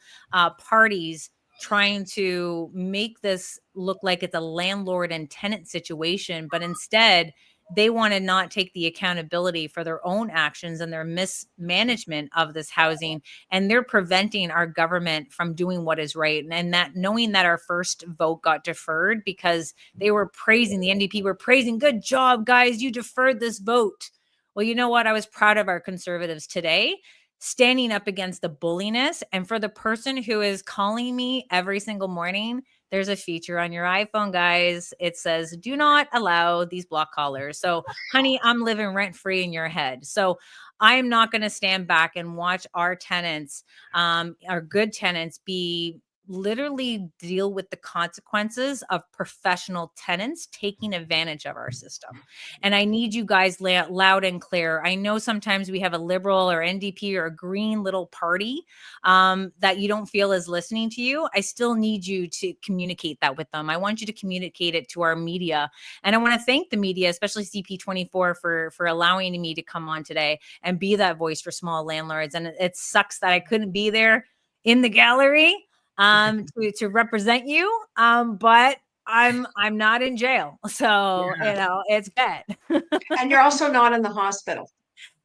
Speaker 1: parties trying to make this look like it's a landlord and tenant situation, but instead they want to not take the accountability for their own actions and their mismanagement of this housing, and they're preventing our government from doing what is right. And that, knowing that our first vote got deferred because they were praising, the NDP were praising, good job guys, you deferred this vote. Well, you know what? I was proud of our conservatives today, standing up against the bulliness. And for the person who is calling me every single morning, there's a feature on your iPhone, guys. It says, do not allow these block callers. So, honey, I'm living rent free in your head. So I'm not going to stand back and watch our tenants, our good tenants, be literally deal with the consequences of professional tenants taking advantage of our system. And I need you guys loud and clear. I know sometimes we have a liberal or NDP or a green little party that you don't feel is listening to you. I still need you to communicate that with them. I want you to communicate it to our media. And I want to thank the media, especially CP24, for allowing me to come on today and be that voice for small landlords. And it sucks that I couldn't be there in the gallery to represent you. But I'm not in jail. So, you know, it's bad.
Speaker 12: And you're also not in the hospital.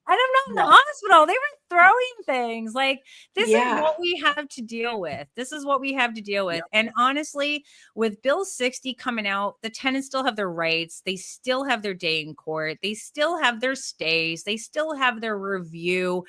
Speaker 1: And I'm not in the hospital. They were throwing things. Like, this is what we have to deal with. This is what we have to deal with. And honestly, with Bill 60 coming out, the tenants still have their rights. They still have their day in court. They still have their stays. They still have their review.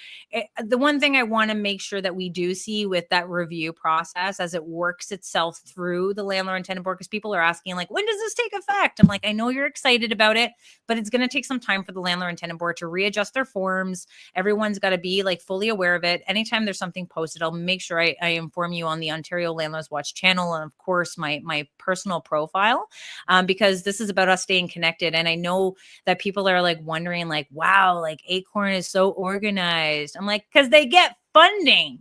Speaker 1: The one thing I want to make sure that we do see with that review process as it works itself through the Landlord and Tenant Board, because people are asking, like, when does this take effect? I'm like, I know you're excited about it, but it's going to take some time for the Landlord and Tenant Board to readjust their forms. Everyone's got to be like like fully aware of it. Anytime there's something posted, I'll make sure I inform you on the Ontario Landlords Watch channel, and of course my personal profile, because this is about us staying connected. And I know that people are like wondering, like, wow, like Acorn is so organized. I'm like, because they get funding.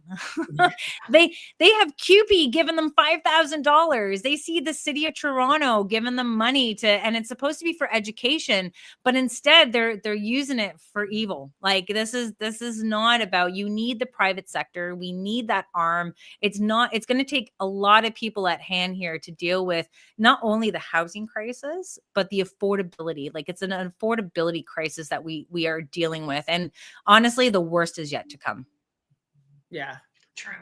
Speaker 1: they have QP giving them $5,000. They see the city of Toronto giving them money to, and it's supposed to be for education, but instead they're using it for evil. Like this is not about, you need the private sector. We need that arm. It's going to take a lot of people at hand here to deal with not only the housing crisis, but the affordability. Like it's an affordability crisis that we are dealing with. And honestly, the worst is yet to come.
Speaker 2: Yeah.
Speaker 12: True.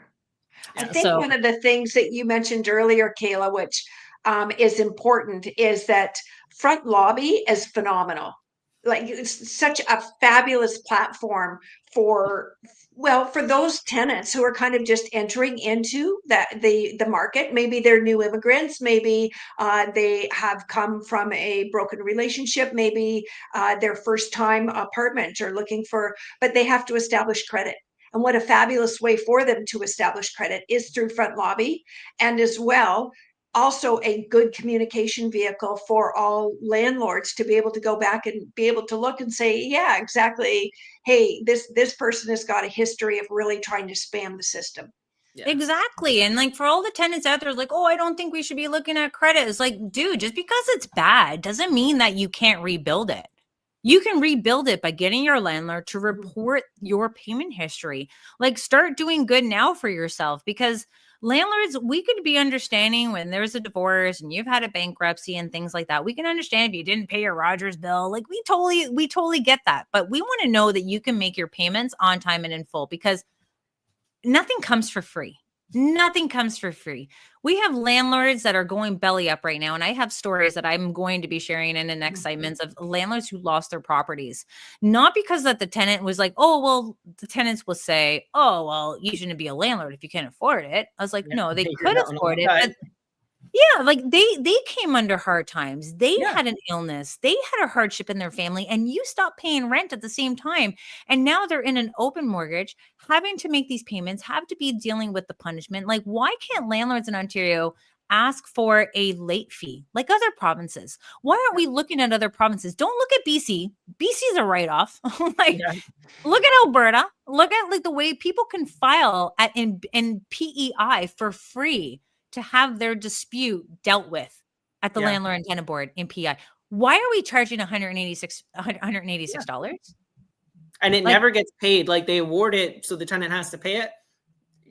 Speaker 2: Yeah.
Speaker 12: I think one of the things that you mentioned earlier, Kayla, which is important, is that front lobby is phenomenal. Like it's such a fabulous platform for those tenants who are kind of just entering into the market. Maybe they're new immigrants, maybe they have come from a broken relationship, maybe their first time apartment or looking for, but they have to establish credit. And what a fabulous way for them to establish credit is through front lobby, and as well, also a good communication vehicle for all landlords to be able to go back and be able to look and say, yeah, exactly. Hey, this person has got a history of really trying to spam the system.
Speaker 1: Yeah. Exactly. And like for all the tenants out there, like, oh, I don't think we should be looking at credit. It's like, dude, just because it's bad doesn't mean that you can't rebuild it. You can rebuild it by getting your landlord to report your payment history. Like start doing good now for yourself, because landlords, we could be understanding when there's a divorce and you've had a bankruptcy and things like that. We can understand if you didn't pay your Rogers bill. Like we totally get that. But we want to know that you can make your payments on time and in full, because nothing comes for free. Nothing comes for free. We have landlords that are going belly up right now. And I have stories that I'm going to be sharing in the next segments of landlords who lost their properties. Not because that the tenant was like, oh, well, the tenants will say, oh, well, you shouldn't be a landlord if you can't afford it. I was like, no, they could afford it. But yeah, like they came under hard times. They had an illness. They had a hardship in their family, and you stopped paying rent at the same time. And now they're in an open mortgage, having to make these payments, have to be dealing with the punishment. Like, why can't landlords in Ontario ask for a late fee like other provinces? Why aren't we looking at other provinces? Don't look at BC. BC is a write-off. Look at Alberta. Look at like the way people can file in PEI for free to have their dispute dealt with at the Landlord and Tenant Board in PI. Why are we charging $186?
Speaker 2: And it never gets paid. Like they award it, so the tenant has to pay it.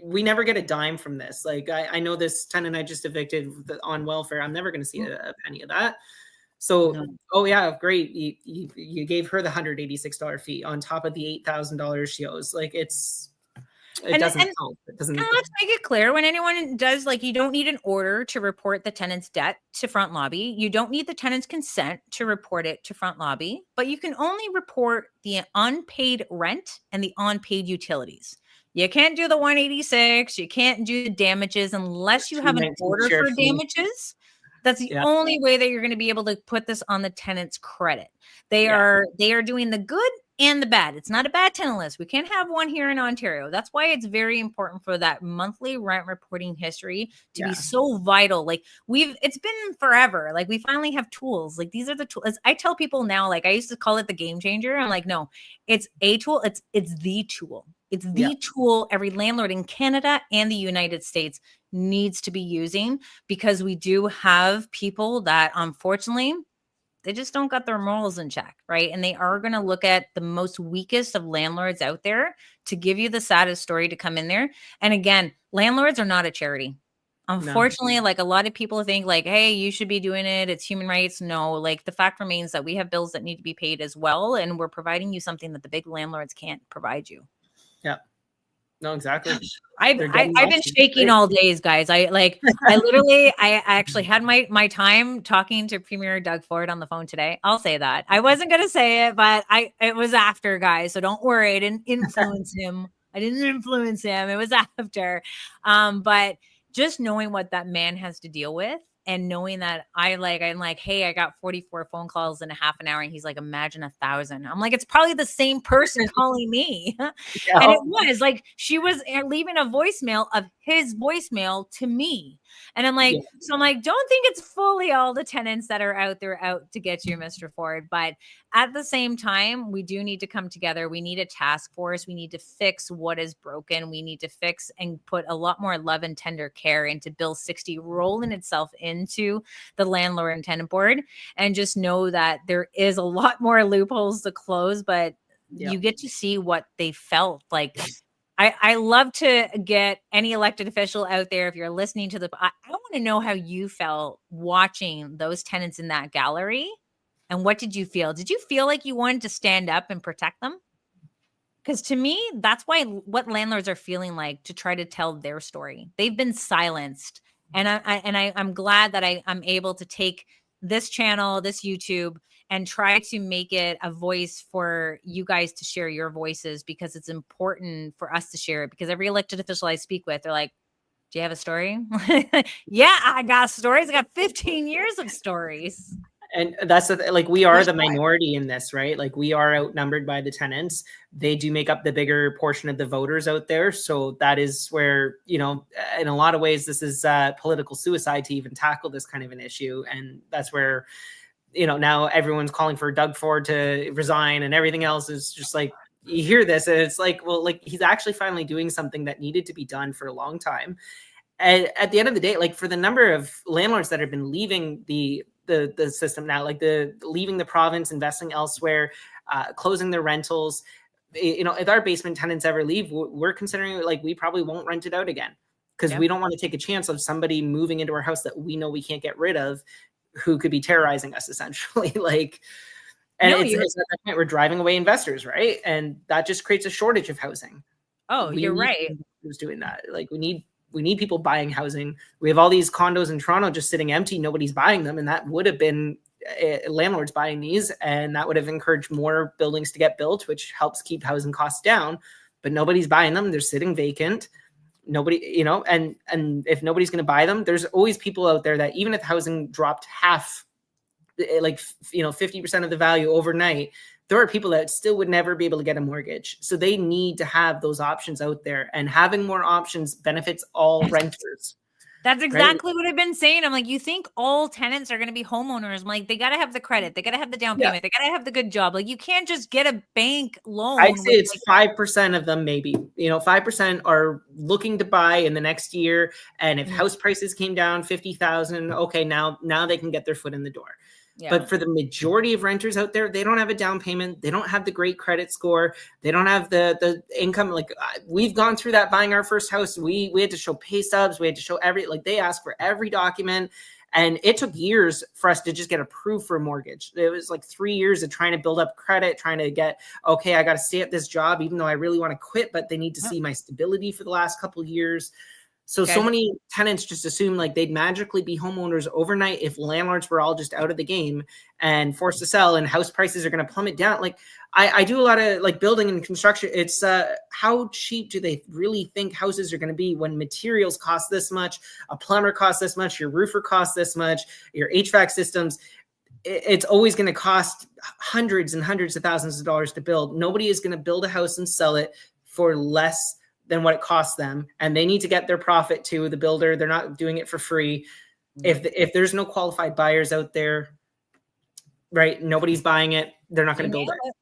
Speaker 2: We never get a dime from this. Like I know this tenant I just evicted on welfare. I'm never going to see a penny of that. So, oh yeah, great. You gave her the $186 fee on top of the $8,000 she owes. Like it doesn't help. It doesn't.
Speaker 1: And let's make it clear, when anyone does, like, you don't need an order to report the tenant's debt to front lobby. You don't need the tenant's consent to report it to front lobby, but you can only report the unpaid rent and the unpaid utilities. You can't do the 186. You can't do the damages unless you have an order for damages. That's the only way that you're going to be able to put this on the tenant's credit. They are doing the good and the bad. It's not a bad tenant list. We can't have one here in Ontario. That's why it's very important for that monthly rent reporting history to be so vital. Like it's been forever. Like we finally have tools. Like these are the tools. I tell people now, like I used to call it the game changer. I'm like, no, it's a tool. It's the tool. It's the tool every landlord in Canada and the United States needs to be using, because we do have people that unfortunately they just don't got their morals in check, right? And they are going to look at the most weakest of landlords out there to give you the saddest story to come in there. And again, landlords are not a charity. Unfortunately, like a lot of people think like, hey, you should be doing it. It's human rights. No, like the fact remains that we have bills that need to be paid as well. And we're providing you something that the big landlords can't provide you.
Speaker 2: Yeah. No, exactly.
Speaker 1: I've been shaking all days, guys. I actually had my time talking to Premier Doug Ford on the phone today. I'll say that. I wasn't going to say it, but it was after, guys. So don't worry. I didn't influence him. It was after. But just knowing what that man has to deal with and knowing that I'm like, hey, I got 44 phone calls in a half an hour. And he's like, imagine 1,000. I'm like, it's probably the same person calling me. And it was like, she was leaving a voicemail of his voicemail to me. And I'm like, so I'm like, don't think it's fully all the tenants that are out there out to get you, Mr. Ford. But at the same time, we do need to come together. We need a task force. We need to fix what is broken. We need to fix and put a lot more love and tender care into Bill 60 rolling itself into the Landlord and Tenant Board, and just know that there is a lot more loopholes to close, but you get to see what they felt like. I love to get any elected official out there. If you're listening to I want to know how you felt watching those tenants in that gallery. And what did you feel? Did you feel like you wanted to stand up and protect them? Because to me, that's what landlords are feeling like, to try to tell their story. They've been silenced. And I'm glad that I'm able to take this channel, this YouTube, and try to make it a voice for you guys to share your voices, because it's important for us to share it. Because every elected official I speak with, they're like, do you have a story? Yeah, I got stories. I got 15 years of stories.
Speaker 2: And that's like, we are the minority in this, right? Like, we are outnumbered by the tenants. They do make up the bigger portion of the voters out there. So that is where, in a lot of ways, this is political suicide to even tackle this kind of an issue. And that's where, now everyone's calling for Doug Ford to resign, and everything else is just like, you hear this and it's like, well, like, he's actually finally doing something that needed to be done for a long time. And at the end of the day, like, for the number of landlords that have been leaving the system now, like leaving the province, investing elsewhere, closing their rentals, if our basement tenants ever leave, we're considering, like, we probably won't rent it out again, because we don't want to take a chance of somebody moving into our house that we know we can't get rid of, who could be terrorizing us, essentially. Like, and it's at that point we're driving away investors, right? And that just creates a shortage of housing.
Speaker 1: You're right.
Speaker 2: Who's doing that? Like, we need people buying housing. We have all these condos in Toronto just sitting empty. Nobody's buying them. And that would have been landlords buying these. And that would have encouraged more buildings to get built, which helps keep housing costs down. But nobody's buying them. They're sitting vacant. Nobody, and if nobody's going to buy them, there's always people out there that, even if housing dropped half, like, 50% of the value overnight, there are people that still would never be able to get a mortgage. So they need to have those options out there, and having more options benefits all renters.
Speaker 1: That's exactly what I've been saying. I'm like, you think all tenants are going to be homeowners? I'm like, they got to have the credit. They got to have the down payment. They got to have the good job. Like, you can't just get a bank loan.
Speaker 2: I'd say it's 5% of them, maybe, 5% are looking to buy in the next year. And if house prices came down 50,000, okay, now they can get their foot in the door. But for the majority of renters out there, they don't have a down payment. They don't have the great credit score. They don't have the income. Like, we've gone through that buying our first house. We had to show pay stubs. We had to show they asked for every document. And it took years for us to just get approved for a mortgage. It was like 3 years of trying to build up credit, trying to get, okay, I got to stay at this job, even though I really want to quit, but they need to see my stability for the last couple of years. So many tenants just assume like they'd magically be homeowners overnight if landlords were all just out of the game and forced to sell, and house prices are going to plummet down. Like, I do a lot of like building and construction. It's how cheap do they really think houses are going to be when materials cost this much, a plumber costs this much, your roofer costs this much, your HVAC systems. It's always going to cost hundreds and hundreds of thousands of dollars to build. Nobody is going to build a house and sell it for less than what it costs them, and they need to get their profit to the builder. They're not doing it for free. If there's no qualified buyers out there, right, nobody's buying it, they're not going to build it.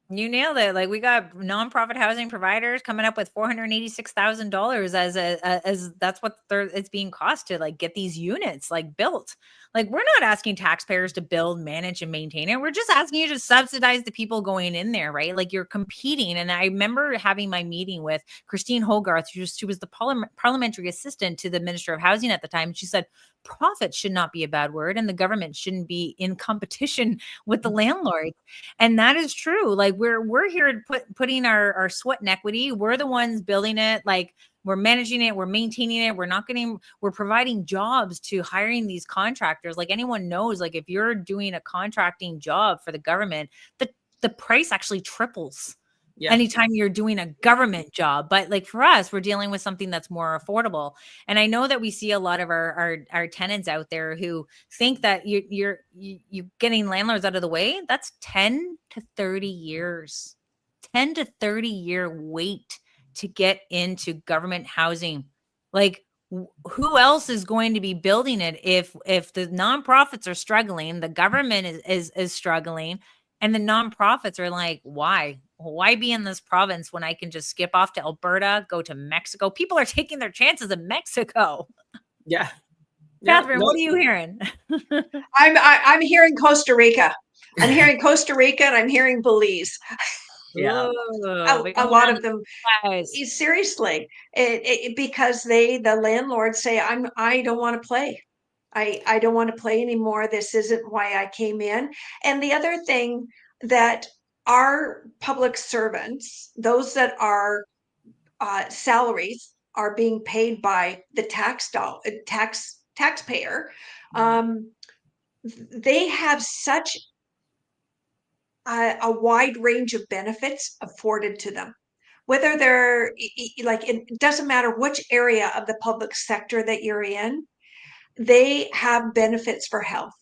Speaker 1: You nailed it. Like, we got nonprofit housing providers coming up with $486,000 as that's what it's being cost to like get these units like built. Like, we're not asking taxpayers to build, manage, and maintain it. We're just asking you to subsidize the people going in there, right? Like, you're competing. And I remember having my meeting with Christine Hogarth, who was the parliamentary assistant to the Minister of Housing at the time. She said, profit should not be a bad word, and the government shouldn't be in competition with the landlords. And that is true. Like, we're here putting our sweat and equity. We're the ones building it. Like, we're managing it, we're maintaining it, we're providing jobs to hiring these contractors. Like, anyone knows, like, if you're doing a contracting job for the government, the price actually triples anytime you're doing a government job. But like for us, we're dealing with something that's more affordable. And I know that we see a lot of our tenants out there who think that you're getting landlords out of the way. That's 10 to 30 years, 10 to 30 year wait to get into government housing. Like who else is going to be building it if the nonprofits are struggling, the government is struggling, and the nonprofits are like, why be in this province when I can just skip off to Alberta, go to Mexico? People are taking their chances in Mexico.
Speaker 2: Yeah.
Speaker 1: Catherine, what are you hearing?
Speaker 12: I'm hearing Costa Rica. I'm hearing Costa Rica, and I'm hearing Belize.
Speaker 2: Yeah.
Speaker 12: A lot of them. Seriously, because the landlords say, I don't want to play. I don't want to play anymore. This isn't why I came in. And the other thing that our public servants, those that are salaries are being paid by the taxpayer, they have such a wide range of benefits afforded to them. Whether they're like, it doesn't matter which area of the public sector that you're in, they have benefits for health.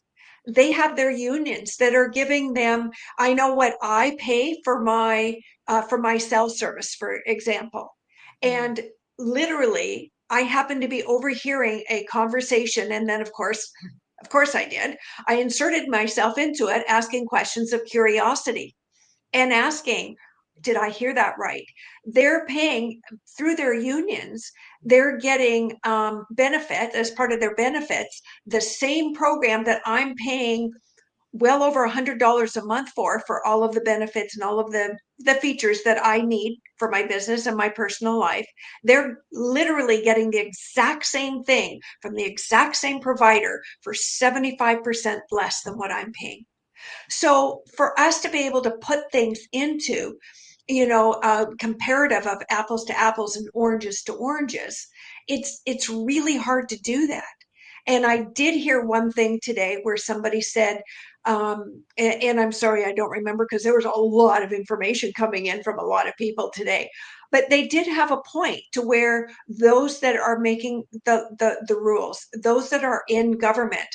Speaker 12: They have their unions that are giving them. I know what I pay for my cell service, for example, and literally I happened to be overhearing a conversation, and then of course I did. I inserted myself into it, asking questions of curiosity and asking, did I hear that right? They're paying through their unions. They're getting benefit as part of their benefits, the same program that I'm paying well over $100 a month for all of the benefits and all of the features that I need for my business and my personal life. They're literally getting the exact same thing from the exact same provider for 75% less than what I'm paying. So for us to be able to put things into, comparative of apples to apples and oranges to oranges, it's really hard to do that. And I did hear one thing today where somebody said, and I'm sorry, I don't remember because there was a lot of information coming in from a lot of people today, but they did have a point to where those that are making the rules, those that are in government,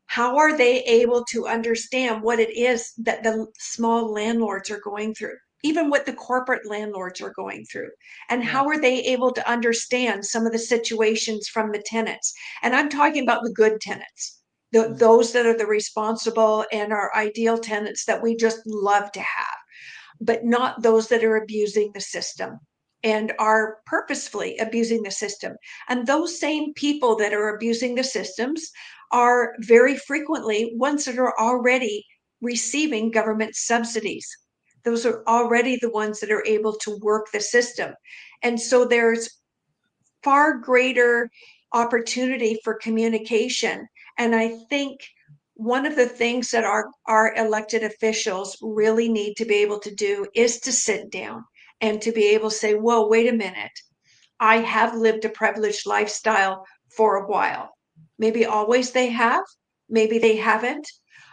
Speaker 12: how are they able to understand what it is that the small landlords are going through, even what the corporate landlords are going through? And how are they able to understand some of the situations from the tenants? And I'm talking about the good tenants, those that are the responsible and are ideal tenants that we just love to have, but not those that are abusing the system and are purposefully abusing the system. And those same people that are abusing the systems are very frequently ones that are already receiving government subsidies. Those are already the ones that are able to work the system. And so there's far greater opportunity for communication. And I think one of the things that our elected officials really need to be able to do is to sit down and to be able to say, whoa, wait a minute. I have lived a privileged lifestyle for a while. Maybe always they have, maybe they haven't,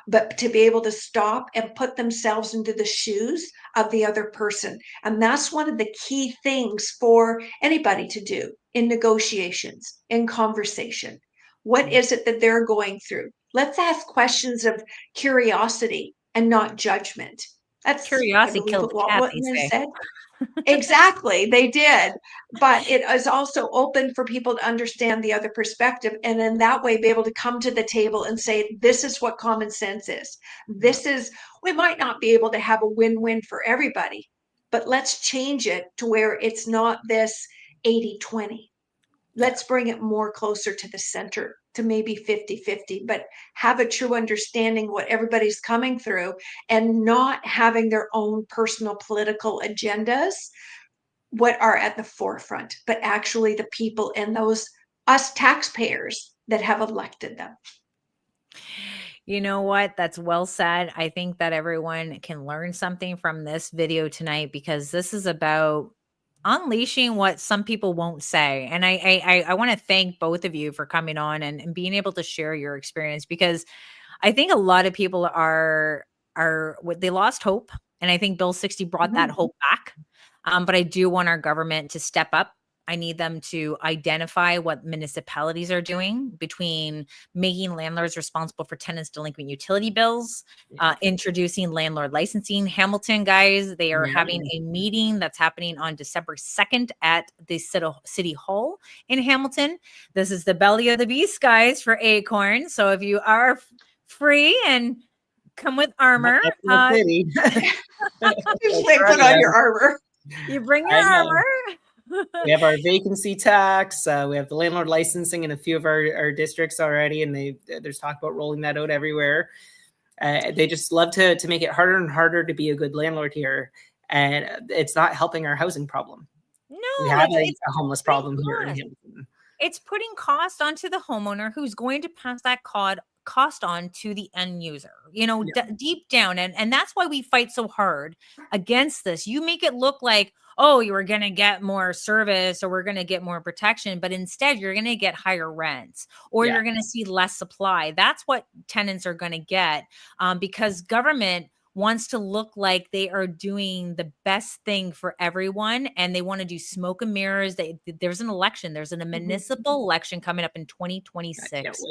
Speaker 12: but to be able to stop and put themselves into the shoes of the other person. And that's one of the key things for anybody to do in negotiations, in conversation. What is it that they're going through? Let's ask questions of curiosity and not judgment. That's
Speaker 1: curiosity killed
Speaker 12: what
Speaker 1: the cat,
Speaker 12: Whitman said. Exactly, they did. But it is also open for people to understand the other perspective, and in that way be able to come to the table and say, this is what common sense is. This is, we might not be able to have a win-win for everybody, but let's change it to where it's not this 80-20. Let's bring it more closer to the center, to maybe 50-50, but have a true understanding what everybody's coming through and not having their own personal political agendas, what are at the forefront, but actually the people and those us taxpayers that have elected them.
Speaker 1: You know what? That's well said. I think that everyone can learn something from this video tonight, because this is about unleashing what some people won't say. And I want to thank both of you for coming on and being able to share your experience, because I think a lot of people are they lost hope. And I think Bill 60 brought that hope back. But I do want our government to step up. I need them to identify what municipalities are doing between making landlords responsible for tenants' delinquent utility bills, introducing landlord licensing. Hamilton, guys, they are having a meeting that's happening on December 2nd at the City Hall in Hamilton. This is the belly of the beast, guys, for Acorn. So if you are free and come with armor,
Speaker 12: You put on your armor.
Speaker 1: You bring your armor.
Speaker 2: We have our vacancy tax. We have the landlord licensing in a few of our districts already, and there's talk about rolling that out everywhere. They just love to make it harder and harder to be a good landlord here, and it's not helping our housing problem.
Speaker 1: No,
Speaker 2: we have a homeless problem here in Hamilton.
Speaker 1: It's putting cost onto the homeowner who's going to pass that cost on to the end user, deep down. And that's why we fight so hard against this. You make it look like, oh, you are going to get more service or we're going to get more protection, but instead you're going to get higher rents or you're going to see less supply. That's what tenants are going to get because government wants to look like they are doing the best thing for everyone, and they want to do smoke and mirrors. There's an election. There's a municipal election coming up in 2026.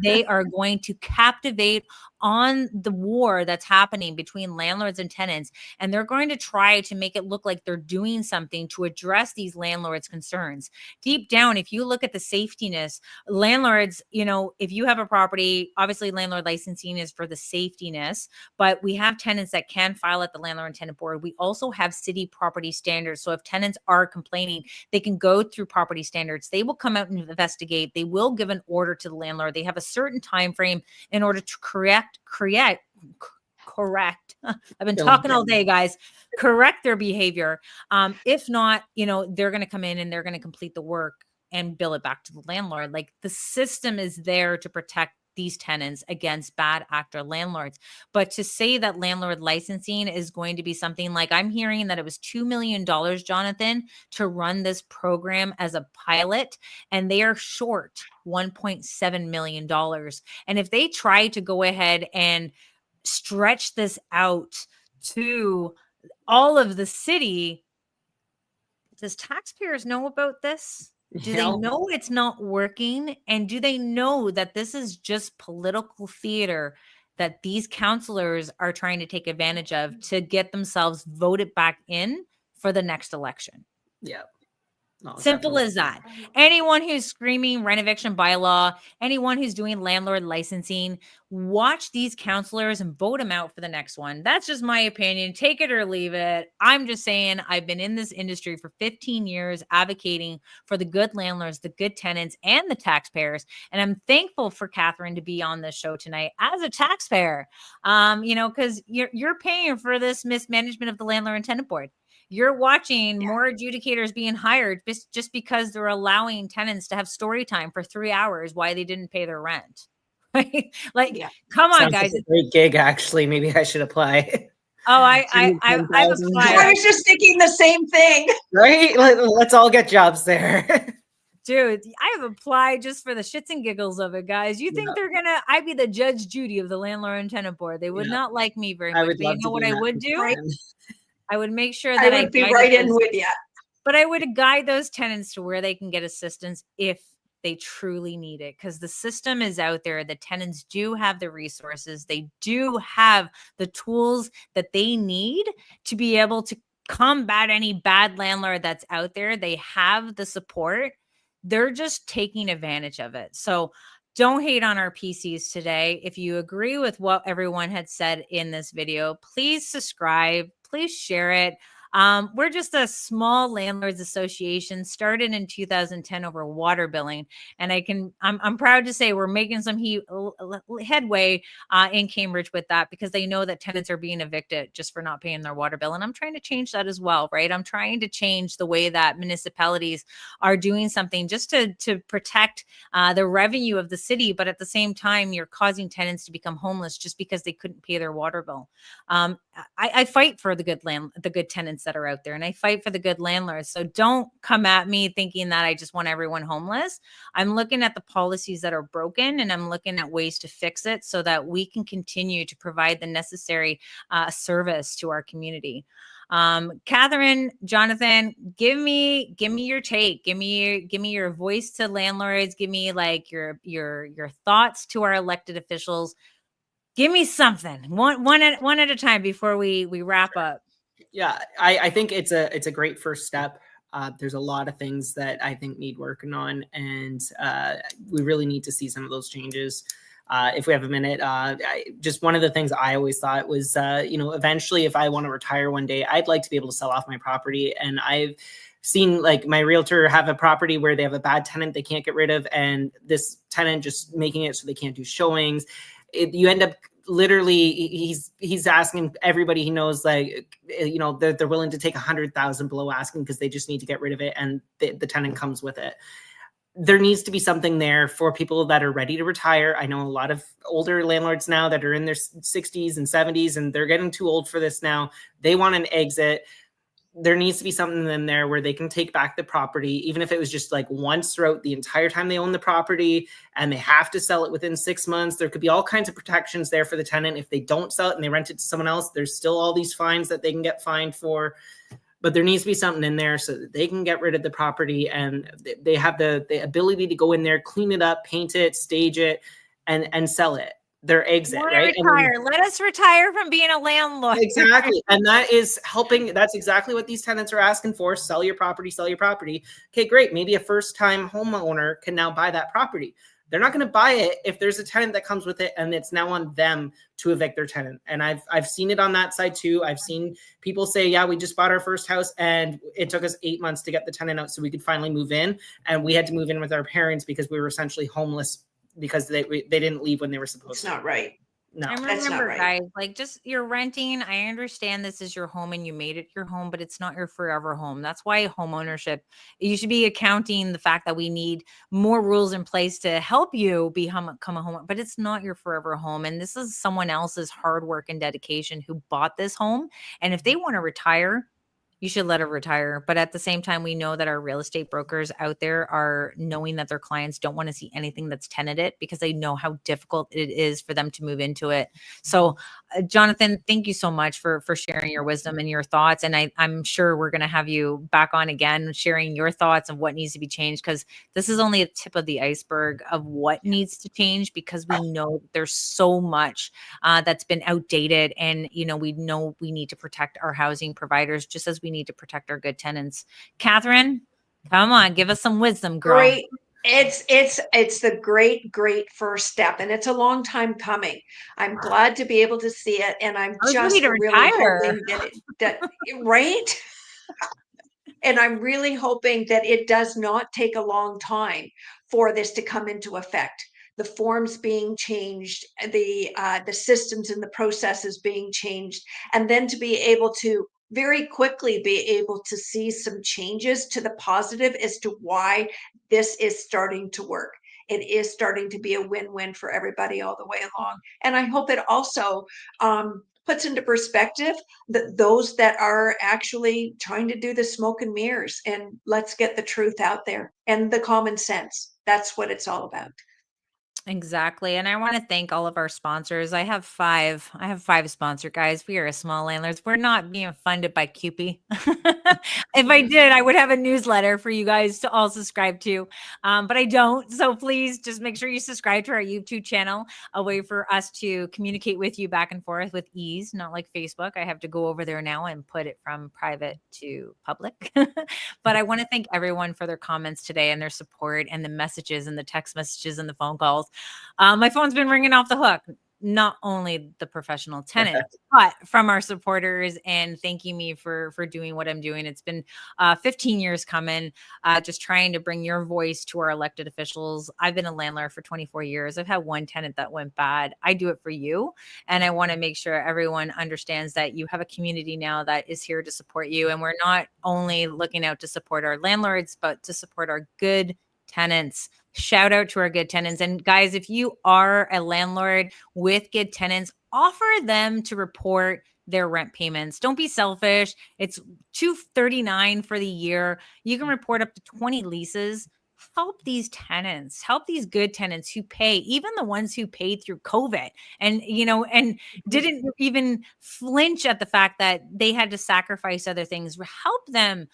Speaker 1: They are going to captivate on the war that's happening between landlords and tenants, and they're going to try to make it look like they're doing something to address these landlords' concerns. Deep down, if you look at the safetiness, landlords, if you have a property, obviously landlord licensing is for the safetiness, but we have tenants that can file at the Landlord and Tenant Board. We also have city property standards. So if tenants are complaining, they can go through property standards. They will come out and investigate. They will give an order to the landlord. They have a certain time frame in order to correct. I've been talking all day, guys. Correct their behavior. If not, they're going to come in and they're going to complete the work and bill it back to the landlord. Like, the system is there to protect these tenants against bad actor landlords. But to say that landlord licensing is going to be something like, I'm hearing that it was $2 million, Jonathan, to run this program as a pilot, and they are short $1.7 million. And if they try to go ahead and stretch this out to all of the city, does taxpayers know about this? Do they know it's not working? And do they know that this is just political theater that these counselors are trying to take advantage of to get themselves voted back in for the next election?
Speaker 2: Yeah. No,
Speaker 1: simple as that. Anyone who's screaming rent eviction bylaw, anyone who's doing landlord licensing, watch these counselors and vote them out for the next one. That's just my opinion. Take it or leave it. I'm just saying, I've been in this industry for 15 years advocating for the good landlords, the good tenants, and the taxpayers. And I'm thankful for Katherine to be on this show tonight as a taxpayer, because you're paying for this mismanagement of the Landlord and Tenant Board. You're watching more adjudicators being hired just because they're allowing tenants to have story time for 3 hours while they didn't pay their rent. Right? Come on, guys.
Speaker 2: Like a great gig, actually. Maybe I should apply.
Speaker 1: Oh, I've applied.
Speaker 12: I was just thinking the same thing.
Speaker 2: Right? Let's all get jobs there.
Speaker 1: Dude, I have applied just for the shits and giggles of it, guys. You think I'd be the Judge Judy of the Landlord and Tenant Board. They would not like me very much. But you know what I would do? Right? I would make sure that
Speaker 12: I would be right in with you.
Speaker 1: But I would guide those tenants to where they can get assistance if they truly need it, because the system is out there. The tenants do have the resources. They do have the tools that they need to be able to combat any bad landlord that's out there. They have the support. They're just taking advantage of it. So don't hate on our PCs today. If you agree with what everyone had said in this video, please subscribe. Please share it. We're just a small landlords association started in 2010 over water billing. And I'm proud to say we're making some headway in Cambridge with that, because they know that tenants are being evicted just for not paying their water bill. And I'm trying to change that as well, right? I'm trying to change the way that municipalities are doing something just to protect the revenue of the city. But at the same time, you're causing tenants to become homeless just because they couldn't pay their water bill. I fight for the good tenants that are out there, and I fight for the good landlords. So don't come at me thinking that I just want everyone homeless. I'm looking at the policies that are broken, and I'm looking at ways to fix it so that we can continue to provide the necessary service to our community. Katherine, Jonathan, give me your take. Give me your voice to landlords. Give me like your thoughts to our elected officials. Give me something one at a time before we wrap up.
Speaker 2: Yeah, I think it's a great first step. There's a lot of things that I think need working on, and we really need to see some of those changes. If we have a minute, just one of the things I always thought was, eventually if I want to retire one day, I'd like to be able to sell off my property. And I've seen like my realtor have a property where they have a bad tenant they can't get rid of, and this tenant just making it so they can't do showings. You end up literally he's asking everybody he knows, like, they're willing to take 100,000 below asking because they just need to get rid of it, and the tenant comes with it. There needs to be something there for people that are ready to retire. I know a lot of older landlords now that are in their 60s and 70s, and they're getting too old for this now. They want an exit. There needs to be something in there where they can take back the property, even if it was just like once throughout the entire time they own the property, and they have to sell it within 6 months. There could be all kinds of protections there for the tenant. If they don't sell it and they rent it to someone else, there's still all these fines that they can get fined for. But there needs to be something in there so that they can get rid of the property, and they have the ability to go in there, clean it up, paint it, stage it, and sell it. Their exit, right?
Speaker 1: Retire. Let us retire from being a landlord.
Speaker 2: Exactly. And that is helping. That's exactly what these tenants are asking for. Sell your property, sell your property. Okay, great. Maybe a first-time homeowner can now buy that property. They're not going to buy it if there's a tenant that comes with it, and it's now on them to evict their tenant. And I've seen it on that side too. I've seen people say, yeah, we just bought our first house and it took us 8 months to get the tenant out so we could finally move in. And we had to move in with our parents because we were essentially homeless because they didn't leave when they were supposed to.
Speaker 12: It's not right.
Speaker 2: No,
Speaker 12: that's not right.
Speaker 1: Guys, like, just you're renting. I understand this is your home and you made it your home, but it's not your forever home. That's why home ownership, you should be accounting the fact that we need more rules in place to help you become a home, but it's not your forever home. And this is someone else's hard work and dedication who bought this home. And if they want to retire, you should let her retire. But at the same time, we know that our real estate brokers out there are knowing that their clients don't want to see anything that's tenanted because they know how difficult it is for them to move into it. So, Jonathan, thank you so much for sharing your wisdom and your thoughts. And I'm sure we're going to have you back on again, sharing your thoughts of what needs to be changed, because this is only a tip of the iceberg of what needs to change, because we know there's so much that's been outdated. And, we know we need to protect our housing providers just as we need to protect our good tenants. Katherine, come on, give us some wisdom, girl.
Speaker 12: Great. It's the great first step, and it's a long time coming. I'm glad to be able to see it, and I'm just really hoping that right. And I'm really hoping that it does not take a long time for this to come into effect. The forms being changed, the systems and the processes being changed, and then to be able to very quickly be able to see some changes to the positive as to why this is starting to work. It is starting to be a win-win for everybody all the way along. And I hope it also puts into perspective that those that are actually trying to do the smoke and mirrors, and let's get the truth out there and the common sense. That's what it's all about.
Speaker 1: Exactly. And I want to thank all of our sponsors. I have five sponsor guys. We are a small landlords. We're not being funded by CUPE. If I did, I would have a newsletter for you guys to all subscribe to. But I don't. So please just make sure you subscribe to our YouTube channel, a way for us to communicate with you back and forth with ease, not like Facebook. I have to go over there now and put it from private to public. But I want to thank everyone for their comments today and their support and the messages and the text messages and the phone calls. My phone's been ringing off the hook. Not only the professional tenants, but from our supporters, and thanking me for doing what I'm doing. It's been 15 years coming, just trying to bring your voice to our elected officials. I've been a landlord for 24 years. I've had one tenant that went bad. I do it for you. And I want to make sure everyone understands that you have a community now that is here to support you. And we're not only looking out to support our landlords, but to support our good tenants. Shout out to our good tenants. And guys, if you are a landlord with good tenants, offer them to report their rent payments. Don't be selfish. It's $239 for the year. You can report up to 20 leases help these tenants, help these good tenants who pay, even the ones who paid through COVID and, and didn't even flinch at the fact that they had to sacrifice other things. Help them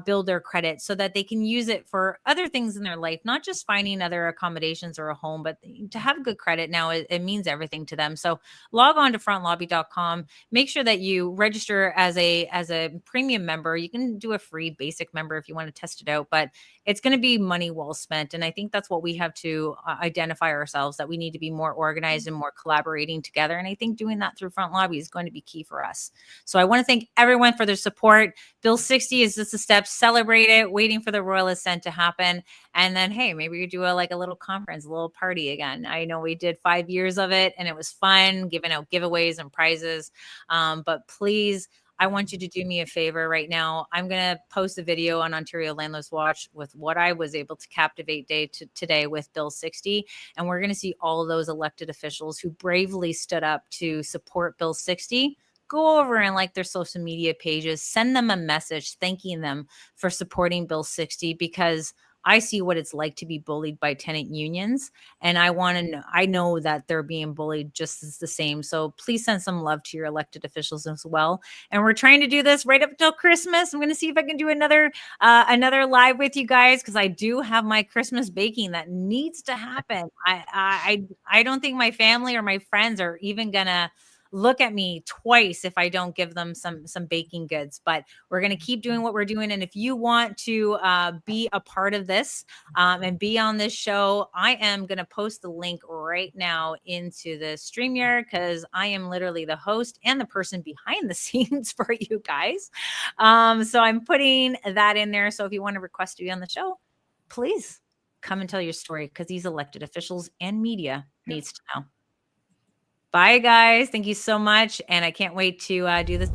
Speaker 1: build their credit so that they can use it for other things in their life, not just finding other accommodations or a home, but to have good credit now, it means everything to them. So log on to frontlobby.com. Make sure that you register as a premium member. You can do a free basic member if you want to test it out, but it's going to be money well spent. And I think that's what we have to identify ourselves, that we need to be more organized and more collaborating together. And I think doing that through Front Lobby is going to be key for us. So I want to thank everyone for their support. Bill 60 is just a step. Celebrate it, waiting for the royal ascent to happen. And then, hey, maybe we do a little conference, a little party again. I know we did 5 years of it and it was fun, giving out giveaways and prizes. But please, I want you to do me a favor right now. I'm going to post a video on Ontario Landlords Watch with what I was able to captivate today with Bill 60. And we're going to see all of those elected officials who bravely stood up to support Bill 60. Go over and like their social media pages, send them a message thanking them for supporting Bill 60, because I see what it's like to be bullied by tenant unions. And I know that they're being bullied just as the same. So please send some love to your elected officials as well. And we're trying to do this right up until Christmas. I'm going to see if I can do another live with you guys, because I do have my Christmas baking that needs to happen. I don't think my family or my friends are even going to look at me twice if I don't give them some baking goods. But we're going to keep doing what we're doing. And if you want to be a part of this and be on this show, I am going to post the link right now into the StreamYard, because I am literally the host and the person behind the scenes for you guys. So I'm putting that in there. So if you want to request to be on the show, please come and tell your story, because these elected officials and media needs to know. Bye, guys. Thank you so much. And I can't wait to do this.